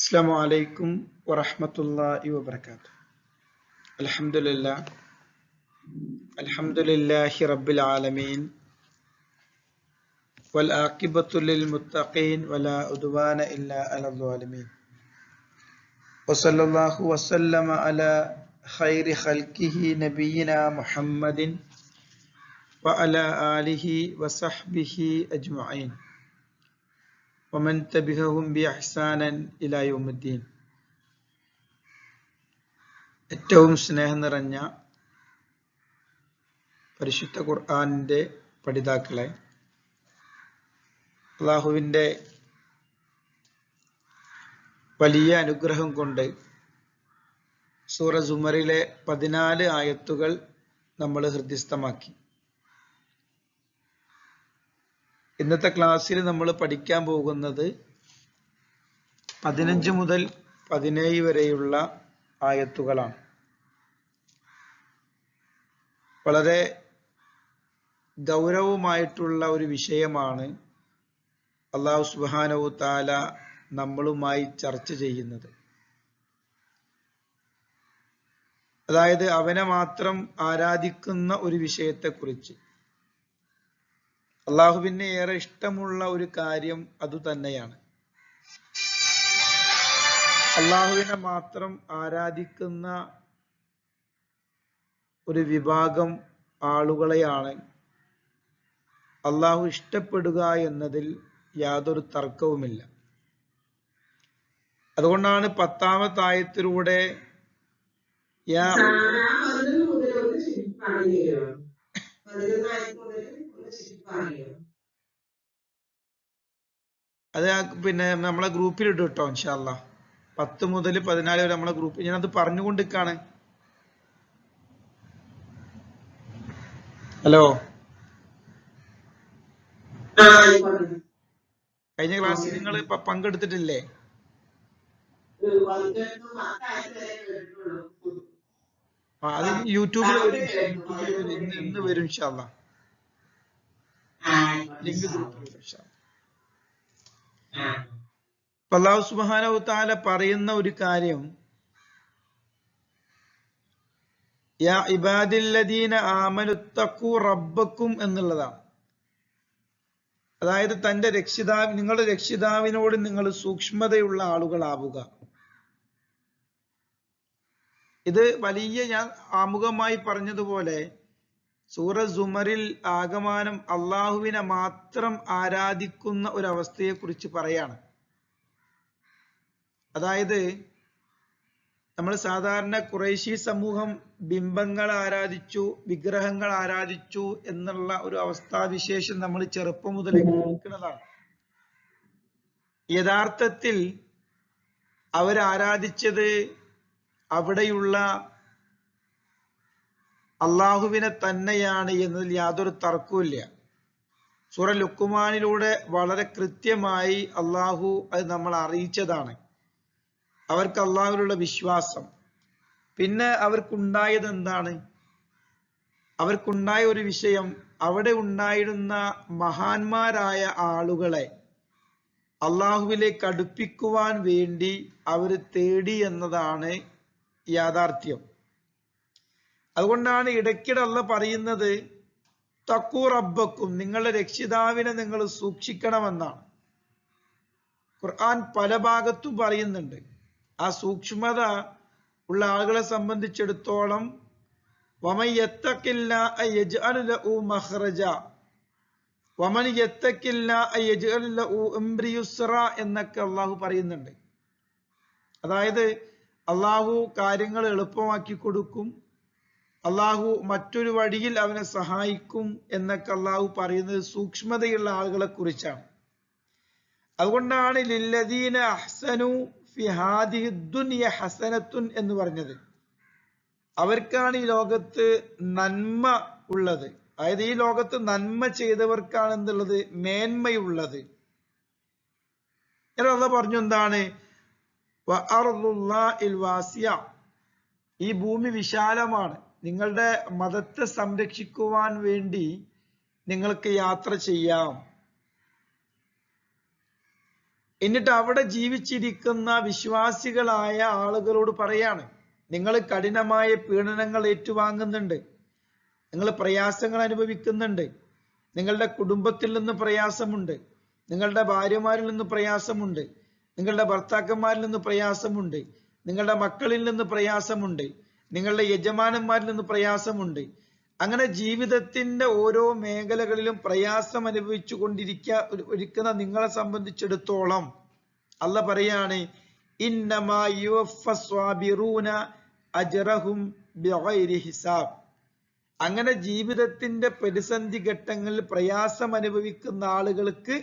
السلام عليكم ورحمة الله وبركاته. الحمد لله رب العالمين والعاقبة للمتقين ولا عدوان إلا على الظالمين وصلى الله وسلم على خير خلقه نبينا محمد وعلى آله وصحبه أجمعين ومن تبعهم بإحسان إلى يوم الدين. ഏറ്റവും സ്നേഹം നിറഞ്ഞ പരിശുദ്ധ ഖുർആനിന്റെ പഠിതാക്കളെ, അല്ലാഹുവിന്റെ വലിയ അനുഗ്രഹം കൊണ്ട് സൂറ സുമറിലെ 14 ആയത്തുകൾ നമ്മൾ ഹൃദിസ്ഥമാക്കി. ഇന്നത്തെ ക്ലാസ്സിൽ നമ്മൾ പഠിക്കാൻ പോകുന്നത് 15 മുതൽ 17 വരെയുള്ള ആയത്തുകളാണ്. വളരെ ഗൗരവമായിട്ടുള്ള ഒരു വിഷയമാണ് അല്ലാഹു സുബ്ഹാനഹു തആല നമ്മളുമായി ചർച്ച ചെയ്യുന്നത്. അതായത് അവനെ മാത്രം ആരാധിക്കുന്ന ഒരു വിഷയത്തെക്കുറിച്ച്. അല്ലാഹുവിന് ഏറെ ഇഷ്ടമുള്ള ഒരു കാര്യം അതുതന്നെയാണ്. അല്ലാഹുവിനെ മാത്രം ആരാധിക്കുന്ന ഒരു വിഭാഗം ആളുകളെയാണ് അല്ലാഹു ഇഷ്ടപ്പെടുക എന്നതിൽ യാതൊരു തർക്കവുമില്ല. അതുകൊണ്ടാണ് 10ാമത്തെ ആയത്തിലൂടെ അത് നമ്മളെ ഗ്രൂപ്പിൽ ഇട്ടു കേട്ടോ. ഇൻഷാ അല്ലാഹ് 10 മുതൽ 14 വരെ നമ്മളെ ഗ്രൂപ്പിൽ ഞാനത് പറഞ്ഞുകൊണ്ടിരിക്കാണ്. ഹലോ, കഴിഞ്ഞ ക്ലാസ്സിൽ നിങ്ങൾ പങ്കെടുത്തിട്ടില്ലേ? അത് യൂട്യൂബിൽ വരും, ഇന്ന് വരും ഇൻഷാ അല്ലാഹ്. ലിങ്ക് ഗ്രൂപ്പിൽ ഇൻഷാ അല്ലാഹ്. അല്ലാഹു സുബ്ഹാനഹു തആല പറയുന്ന ഒരു കാര്യം, യാ ഇബാദില്ലദീന ആമനുത്തഖൂ റബ്ബക്കും എന്നുള്ളതാണ്. അതായത് തന്റെ നിങ്ങളുടെ രക്ഷിതാവിനോട് നിങ്ങൾ സൂക്ഷ്മതയുള്ള ആളുകളാവുക. ഇത് വലിയ, ഞാൻ ആമുഖമായി പറഞ്ഞതുപോലെ സൂറ സുമറിൽ ആകമാനം അള്ളാഹുവിനെ മാത്രം ആരാധിക്കുന്ന ഒരവസ്ഥയെ കുറിച്ച് പറയാണ്. അതായത് നമ്മൾ സാധാരണ ഖുറൈശി സമൂഹം ബിംബങ്ങൾ ആരാധിച്ചു, വിഗ്രഹങ്ങൾ ആരാധിച്ചു എന്നുള്ള ഒരു അവസ്ഥാവിശേഷം നമ്മൾ ചെറുപ്പം മുതൽ കേൾക്കുന്നതാണ്. യഥാർത്ഥത്തിൽ അവരാരാധിച്ചത് അവിടെയുള്ള അള്ളാഹുവിനെ തന്നെയാണ് എന്നതിൽ യാതൊരു തർക്കവുമില്ല. സൂറ ലുഖ്മാനിലൂടെ വളരെ കൃത്യമായി അള്ളാഹു അത് നമ്മൾ അറിയിച്ചതാണ്. അവർക്ക് അള്ളാഹുവിലുള്ള വിശ്വാസം. പിന്നെ അവർക്കുണ്ടായത് എന്താണ്? അവർക്കുണ്ടായ ഒരു വിഷയം, അവിടെ ഉണ്ടായിരുന്ന മഹാന്മാരായ ആളുകളെ അള്ളാഹുവിലേക്ക് അടുപ്പിക്കുവാൻ വേണ്ടി അവർ തേടി എന്നതാണ് യാഥാർത്ഥ്യം. അതുകൊണ്ടാണ് ഇടയ്ക്കിടെ അല്ലാഹ് പറയുന്നത് തഖൂ റബ്ബക്കും, നിങ്ങളുടെ രക്ഷിതാവിനെ നിങ്ങൾ സൂക്ഷിക്കണമെന്നാണ്. ഖുർആൻ പല ഭാഗത്തും പറയുന്നുണ്ട്. ആ സൂക്ഷ്മത ഉള്ള ആളുകളെ സംബന്ധിച്ചിടത്തോളം വമൻ യത്തഖില്ലാഹ യജ്അൽ ലഹു മഖ്റജ വമൻ യത്തഖില്ലാഹ യജ്അൽ ലഹു അംരി യുസ്റ എന്നൊക്കെ അള്ളാഹു പറയുന്നുണ്ട്. അതായത് അള്ളാഹു കാര്യങ്ങൾ എളുപ്പമാക്കി കൊടുക്കും, അള്ളാഹു മറ്റൊരു വഴിയിൽ അവനെ സഹായിക്കും എന്നൊക്കെ അള്ളാഹു പറയുന്നത് സൂക്ഷ്മതയുള്ള ആളുകളെ കുറിച്ചാണ്. അതുകൊണ്ടാണ് ലില്ലദീന അഹ്സനു ഫി ഹാദിഹി ദുനിയ ഹസനത്തുൻ എന്ന് പറഞ്ഞത്. അവർക്കാണ് ഈ ലോകത്ത് നന്മ ഉള്ളത്. അതായത് ഈ ലോകത്ത് നന്മ ചെയ്തവർക്കാണ് എന്തുള്ളത്? മേന്മയുള്ളത്. അല്ലാഹു പറഞ്ഞു എന്താണ്? വഅർദുല്ലാഹിൽ വാസിയ, ഈ ഭൂമി വിശാലമാണ്. നിങ്ങളുടെ മതത്തെ സംരക്ഷിക്കുവാൻ വേണ്ടി നിങ്ങൾക്ക് യാത്ര ചെയ്യാം. എന്നിട്ട് അവിടെ ജീവിച്ചിരിക്കുന്ന വിശ്വാസികളായ ആളുകളോട് പറയാണ്, നിങ്ങൾ കഠിനമായ പീഡനങ്ങൾ ഏറ്റുവാങ്ങുന്നുണ്ട്, നിങ്ങൾ പ്രയാസങ്ങൾ അനുഭവിക്കുന്നുണ്ട്, നിങ്ങളുടെ കുടുംബത്തിൽ നിന്ന് പ്രയാസമുണ്ട്, നിങ്ങളുടെ ഭാര്യമാരിൽ നിന്ന് പ്രയാസമുണ്ട്, നിങ്ങളുടെ ഭർത്താക്കന്മാരിൽ നിന്ന് പ്രയാസമുണ്ട്, നിങ്ങളുടെ മക്കളിൽ നിന്ന് പ്രയാസമുണ്ട്, നിങ്ങളുടെ യജമാനന്മാരിൽ നിന്ന് പ്രയാസമുണ്ട്. അങ്ങനെ ജീവിതത്തിന്റെ ഓരോ മേഖലകളിലും പ്രയാസം അനുഭവിച്ചു കൊണ്ടിരിക്കുന്ന നിങ്ങളെ സംബന്ധിച്ചിടത്തോളം അല്ല പറയാണ്, ഇന്നമാ യുവഫ്ഫസ് സ്വാബിറൂന അജ്റഹും ബിഗൈരി ഹിസാബ്. അങ്ങനെ ജീവിതത്തിന്റെ പ്രതിസന്ധി ഘട്ടങ്ങളിൽ പ്രയാസം അനുഭവിക്കുന്ന ആളുകൾക്ക്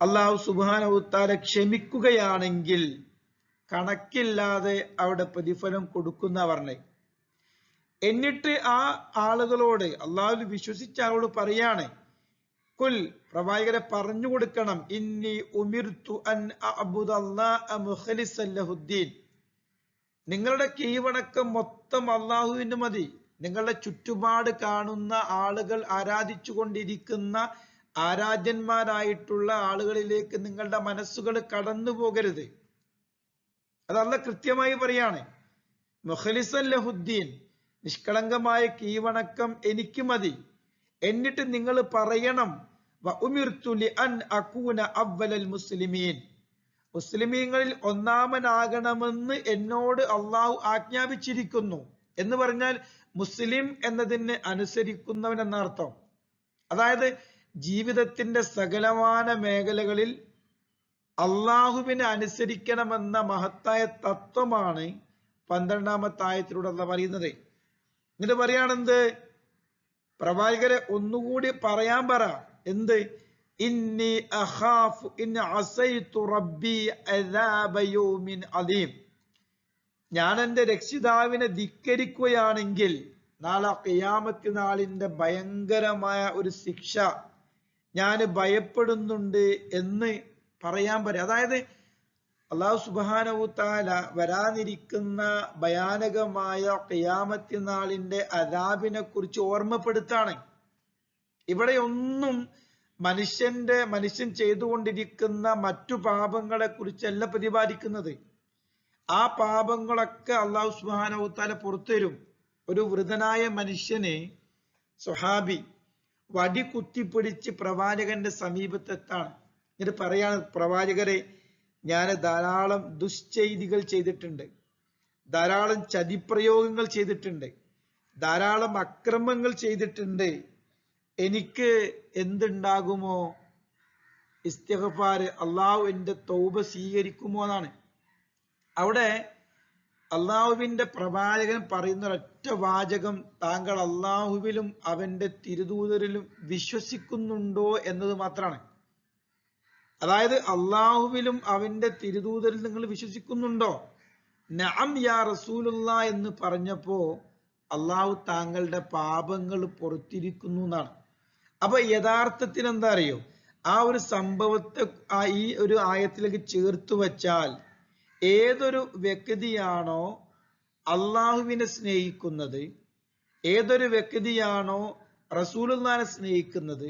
അല്ലാഹു സുബ്ഹാനഹു തആല ക്ഷമിക്കുകയാണെങ്കിൽ കണക്കില്ലാതെ അവിടെ പ്രതിഫലം കൊടുക്കുന്ന പറഞ്ഞേ. എന്നിട്ട് ആ ആളുകളോട്, അള്ളാഹുവിൽ വിശ്വസിച്ച ആളോട് പറയാണ്, കുൽ, പ്രവാചകരെ പറഞ്ഞു കൊടുക്കണം, ഇന്നി ഉമിർതു അൻ അഅ്ബുദല്ലാഹ മുഖ്ലിസൻ ലഹുദ്ദീൻ. നിങ്ങളുടെ കീഴ്വണക്കം മൊത്തം അള്ളാഹുവിന് മതി. നിങ്ങളുടെ ചുറ്റുപാട് കാണുന്ന ആളുകൾ ആരാധിച്ചു കൊണ്ടിരിക്കുന്ന ആരാധ്യന്മാരായിട്ടുള്ള ആളുകളിലേക്ക് നിങ്ങളുടെ മനസ്സുകൾ കടന്നു പോകരുത്. അതല്ല കൃത്യമായി പറയാണ്, മുഖ്ലിസൻ ലഹുദ്ദീൻ, നിഷ്കളങ്കമായ കീഴ്വണക്കം എനിക്ക് മതി. എന്നിട്ട് നിങ്ങൾ പറയണം, വഉമിർതു ലിഅൻ അകൂന അവ്വലൽ മുസ്ലിമീൻ, മുസ്ലിമീങ്ങളിൽ ഒന്നാമനാകണമെന്ന് എന്നോട് അള്ളാഹു ആജ്ഞാപിച്ചിരിക്കുന്നു. എന്ന് പറഞ്ഞാൽ മുസ്ലിം എന്നതിന് അനുസരിക്കുന്നവൻ എന്നർത്ഥം. അതായത് ജീവിതത്തിന്റെ സകലമാന മേഖലകളിൽ അള്ളാഹുവിനെ അനുസരിക്കണമെന്ന മഹത്തായ തത്വമാണ് 12ാമത്തെ ആയത്തിലൂടെ അള്ളാഹ് പറയുന്നത്. എന്നിട്ട് പറയാണെന്ത്, പ്രവാചകരെ ഒന്നുകൂടി പറയാൻ പറ, എന്ത്, ഇന്നി അഖാഫു ഇൻ അസൈതു റബ്ബി അദാബ യൗമിൻ അലീം, ഞാൻ എൻ്റെ രക്ഷിതാവിനെ ധിക്കരിക്കുകയാണെങ്കിൽ നാളെ ഖിയാമത്ത് നാളിന്റെ ഭയങ്കരമായ ഒരു ശിക്ഷ ഞാൻ ഭയപ്പെടുന്നുണ്ട് എന്ന് പറയാൻ പറയും. അതായത് അല്ലാഹു സുബ്ഹാനഹു തആല വരാനിരിക്കുന്ന ഭയാനകമായ ഖിയാമത്ത് നാളിന്റെ അദാബിനെ കുറിച്ച് ഓർമ്മപ്പെടുത്താണ്. ഇവിടെ ഒന്നും മനുഷ്യൻ ചെയ്തുകൊണ്ടിരിക്കുന്ന മറ്റു പാപങ്ങളെ കുറിച്ചല്ല പ്രതിപാദിക്കുന്നത്. ആ പാപങ്ങളൊക്കെ അല്ലാഹു സുബ്ഹാനഹു തആല പുറത്തു തരും. ഒരു വൃദ്ധനായ മനുഷ്യനെ സ്വഹാബി വടി കുത്തിപ്പിടിച്ച് പ്രവാചകന്റെ സമീപത്തെത്താണ്. എന്നിട്ട് പറയാണ്, പ്രവാചകരെ, ഞാൻ ധാരാളം ദുശ്ചെയ്തികൾ ചെയ്തിട്ടുണ്ട്, ധാരാളം ചതിപ്രയോഗങ്ങൾ ചെയ്തിട്ടുണ്ട്, ധാരാളം അക്രമങ്ങൾ ചെയ്തിട്ടുണ്ട്, എനിക്ക് എന്തുണ്ടാകുമോ, ഇസ്തിഗ്ഫാർ, അള്ളാഹു എൻ്റെ തൗബ സ്വീകരിക്കുമോ എന്നാണ്. അവിടെ അള്ളാഹുവിന്റെ പ്രവാചകൻ പറയുന്ന ഒരൊറ്റ വാചകം, താങ്കൾ അള്ളാഹുവിലും അവന്റെ തിരുദൂതരിലും വിശ്വസിക്കുന്നുണ്ടോ എന്നത് മാത്രമാണ്. അതായത് അള്ളാഹുവിലും അവന്റെ തിരുദൂതരിൽ നിങ്ങൾ വിശ്വസിക്കുന്നുണ്ടോ? നഅം യാ റസൂലുള്ളാ എന്ന് പറഞ്ഞപ്പോ അള്ളാഹു താങ്കളുടെ പാപങ്ങൾ പുറത്തിരിക്കുന്നു എന്നാണ്. അപ്പൊ യഥാർത്ഥത്തിൽ എന്താ അറിയോ, ആ ഒരു സംഭവത്തെ ഈ ഒരു ആയത്തിലേക്ക് ചേർത്ത് വച്ചാൽ, ഏതൊരു വ്യക്തിയാണോ അള്ളാഹുവിനെ സ്നേഹിക്കുന്നത്, ഏതൊരു വ്യക്തിയാണോ റസൂലുള്ളാഹിനെ സ്നേഹിക്കുന്നത്,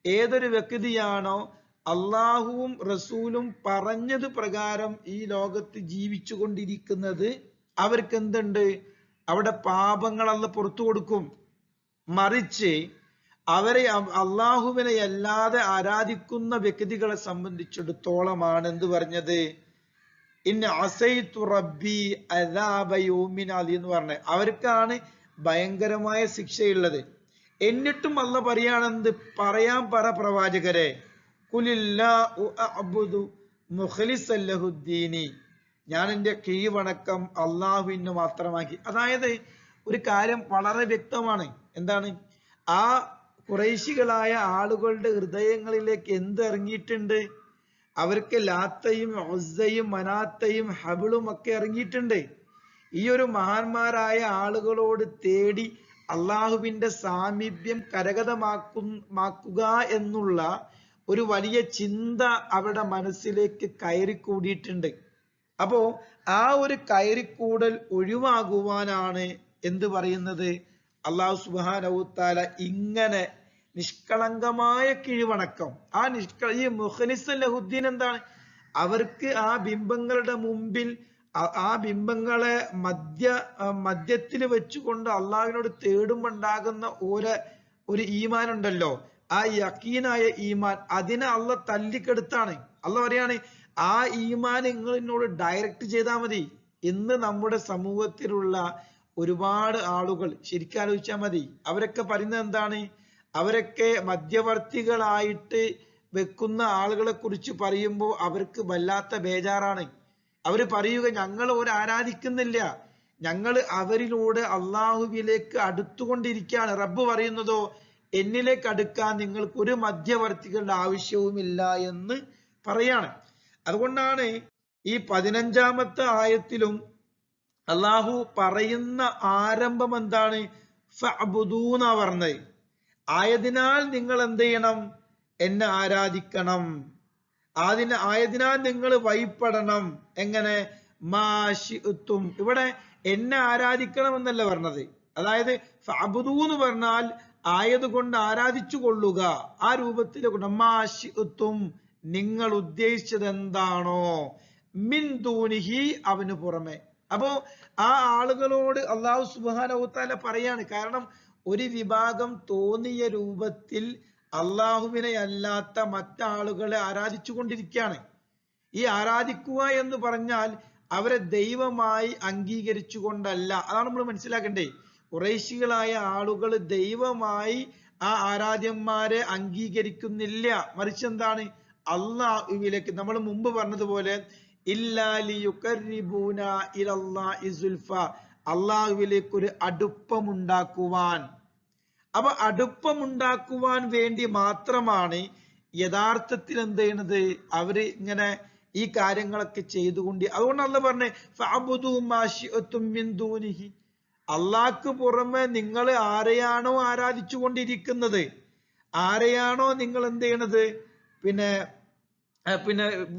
ഏതൊരു വ്യക്തിയാണോ അള്ളാഹുവും റസൂലും പറഞ്ഞത് പ്രകാരം ഈ ലോകത്ത് ജീവിച്ചു കൊണ്ടിരിക്കുന്നത്, അവർക്ക് എന്തുണ്ട്, അവിടെ പാപങ്ങൾ അല്ലാഹു പുറത്തു കൊടുക്കും. മറിച്ച് അവരെ അള്ളാഹുവിനെ അല്ലാതെ ആരാധിക്കുന്ന വ്യക്തികളെ സംബന്ധിച്ചിടത്തോളമാണ് എന്ത് പറഞ്ഞത്, ഇന്ന അസൈതു റബ്ബി അദാബ യൗമിൻ അലീം എന്ന് പറഞ്ഞ, അവർക്കാണ് ഭയങ്കരമായ ശിക്ഷയുള്ളത്. എന്നിട്ടും അല്ലാഹു പറയാണെന്ത്, പറയാൻ പറ പ്രവാചകരെ, ഖുലില്ലാഹു അഅ്ബുദു മുഖ്ലിസൻ ലഹുദ്ദീനി, ഞാൻ എൻ്റെ കീഴ്വണക്കം അള്ളാഹുവിന് മാത്രമാക്കി. അതായത് ഒരു കാര്യം വളരെ വ്യക്തമാണ്. എന്താണ്, ആ ഖുറൈശികളായ ആളുകളുടെ ഹൃദയങ്ങളിലേക്ക് എന്ത് ഇറങ്ങിയിട്ടുണ്ട്, അവർക്ക് ലാത്തയും ഉസ്സയും മനാത്തയും ഹബിളും ഒക്കെ ഇറങ്ങിയിട്ടുണ്ട്. ഈ ഒരു മഹാന്മാരായ ആളുകളോട് തേടി അള്ളാഹുവിന്റെ സാമീപ്യം കരഗതമാക്കുക എന്നുള്ള ഒരു വലിയ ചിന്ത അവരുടെ മനസ്സിലേക്ക് കയറിക്കൂടിയിട്ടുണ്ട്. അപ്പോ ആ ഒരു കയറിക്കൂടൽ ഒഴിവാകുവാനാണ് എന്ത് പറയുന്നത്, അല്ലാഹു സുബ്ഹാനഹു തആല ഇങ്ങനെ നിഷ്കളങ്കമായ കീഴ്വണക്കം, ഈ മുഖ്ലിസൻ ലഹുദ്ദീൻ എന്താണ്, അവർക്ക് ആ ബിംബങ്ങളുടെ മുമ്പിൽ ആ ബിംബങ്ങളെ മധ്യത്തിൽ വെച്ചുകൊണ്ട് അള്ളാഹുവിനോട് തേടുമ്പോൾ ഉണ്ടാകുന്ന ഒരു ഈമാൻ ഉണ്ടല്ലോ, ആ യക്കീനായ ഈമാൻ, അതിനെ അള്ള തല്ലിക്കെടുത്താണ്. അള്ള പറയാണ് ആ ഈമാൻ നിങ്ങൾ എന്നോട് ഡയറക്റ്റ് ചെയ്താൽ മതി. ഇന്ന് നമ്മുടെ സമൂഹത്തിലുള്ള ഒരുപാട് ആളുകൾ ശരിക്കും ആലോചിച്ചാൽ മതി, അവരൊക്കെ പറയുന്നത് എന്താണ്? അവരൊക്കെ മധ്യവർത്തികളായിട്ട് വെക്കുന്ന ആളുകളെ കുറിച്ച് പറയുമ്പോൾ അവർക്ക് വല്ലാത്ത ബേജാറാണ്. അവര് പറയുക ഞങ്ങൾ ഒരു ആരാധിക്കുന്നില്ല, ഞങ്ങൾ അവരിലൂടെ അള്ളാഹുവിലേക്ക് അടുത്തുകൊണ്ടിരിക്കുകയാണ്. റബ്ബ് പറയുന്നതോ എന്നിലേക്ക് അടുക്കാൻ നിങ്ങൾക്ക് ഒരു മധ്യവർത്തികളുടെ ആവശ്യവുമില്ല എന്ന് പറയാണ്. അതുകൊണ്ടാണ് ഈ 15-ാമത്തെ ആയത്തിലും അള്ളാഹു പറയുന്ന ആരംഭം എന്താണ്? ഫഅ്ബുദൂന പറഞ്ഞത്. ആയതിനാൽ നിങ്ങൾ എന്ത് ചെയ്യണം? എന്നെ ആരാധിക്കണം. ആയതിനാൽ നിങ്ങൾ വഴിപ്പെടണം. എങ്ങനെ? മാശിഅ്തും. ഇവിടെ എന്നെ ആരാധിക്കണം എന്നല്ല പറഞ്ഞത്. അതായത് ഫഅ്ബുദൂ എന്ന് പറഞ്ഞാൽ ആയതുകൊണ്ട് ആരാധിച്ചു കൊള്ളുക, ആ രൂപത്തിൽ മാശിഅ്തും, നിങ്ങൾ ഉദ്ദേശിച്ചത് എന്താണോ, മിൻ ദൂനിഹി, അവന് പുറമെ. അപ്പോ ആ ആളുകളോട് അല്ലാഹു സുബ്ഹാനഹു വ തആല പറയാണ്. കാരണം ഒരു വിഭാഗം തോന്നിയ രൂപത്തിൽ അള്ളാഹുവിനെ അല്ലാത്ത മറ്റാളുകളെ ആരാധിച്ചു കൊണ്ടിരിക്കുകയാണ്. ഈ ആരാധിക്കുക എന്ന് പറഞ്ഞാൽ അവരെ ദൈവമായി അംഗീകരിച്ചു കൊണ്ടല്ല. അതാണ് നമ്മൾ മനസ്സിലാക്കണ്ടേ. ഖുറൈശികളായ ആളുകൾ ദൈവമായി ആ ആരാധ്യന്മാരെ അംഗീകരിക്കുന്നില്ല. മറിച്ച് എന്താണ്? അള്ളാഹുവിലേക്ക്, നമ്മൾ മുമ്പ് പറഞ്ഞതുപോലെ അള്ളാഹുവിലേക്ക് ഒരു അടുപ്പമുണ്ടാക്കുവാൻ. അപ്പൊ അടുപ്പമുണ്ടാക്കുവാൻ വേണ്ടി മാത്രമാണ് യഥാർത്ഥത്തിൽ എന്ത് ചെയ്യണത്? അവര് ഇങ്ങനെ ഈ കാര്യങ്ങളൊക്കെ ചെയ്തുകൊണ്ട്. അതുകൊണ്ട് അള്ളാഹ് പറഞ്ഞേ ഫഅ്ബുദൂ മാ ശിഅ്തും മിൻ ദൂനിഹി, അള്ളാഹ്ക്ക് പുറമെ നിങ്ങൾ ആരെയാണോ ആരാധിച്ചു കൊണ്ടിരിക്കുന്നത്, ആരെയാണോ നിങ്ങൾ എന്ത് ചെയ്യണത്, പിന്നെ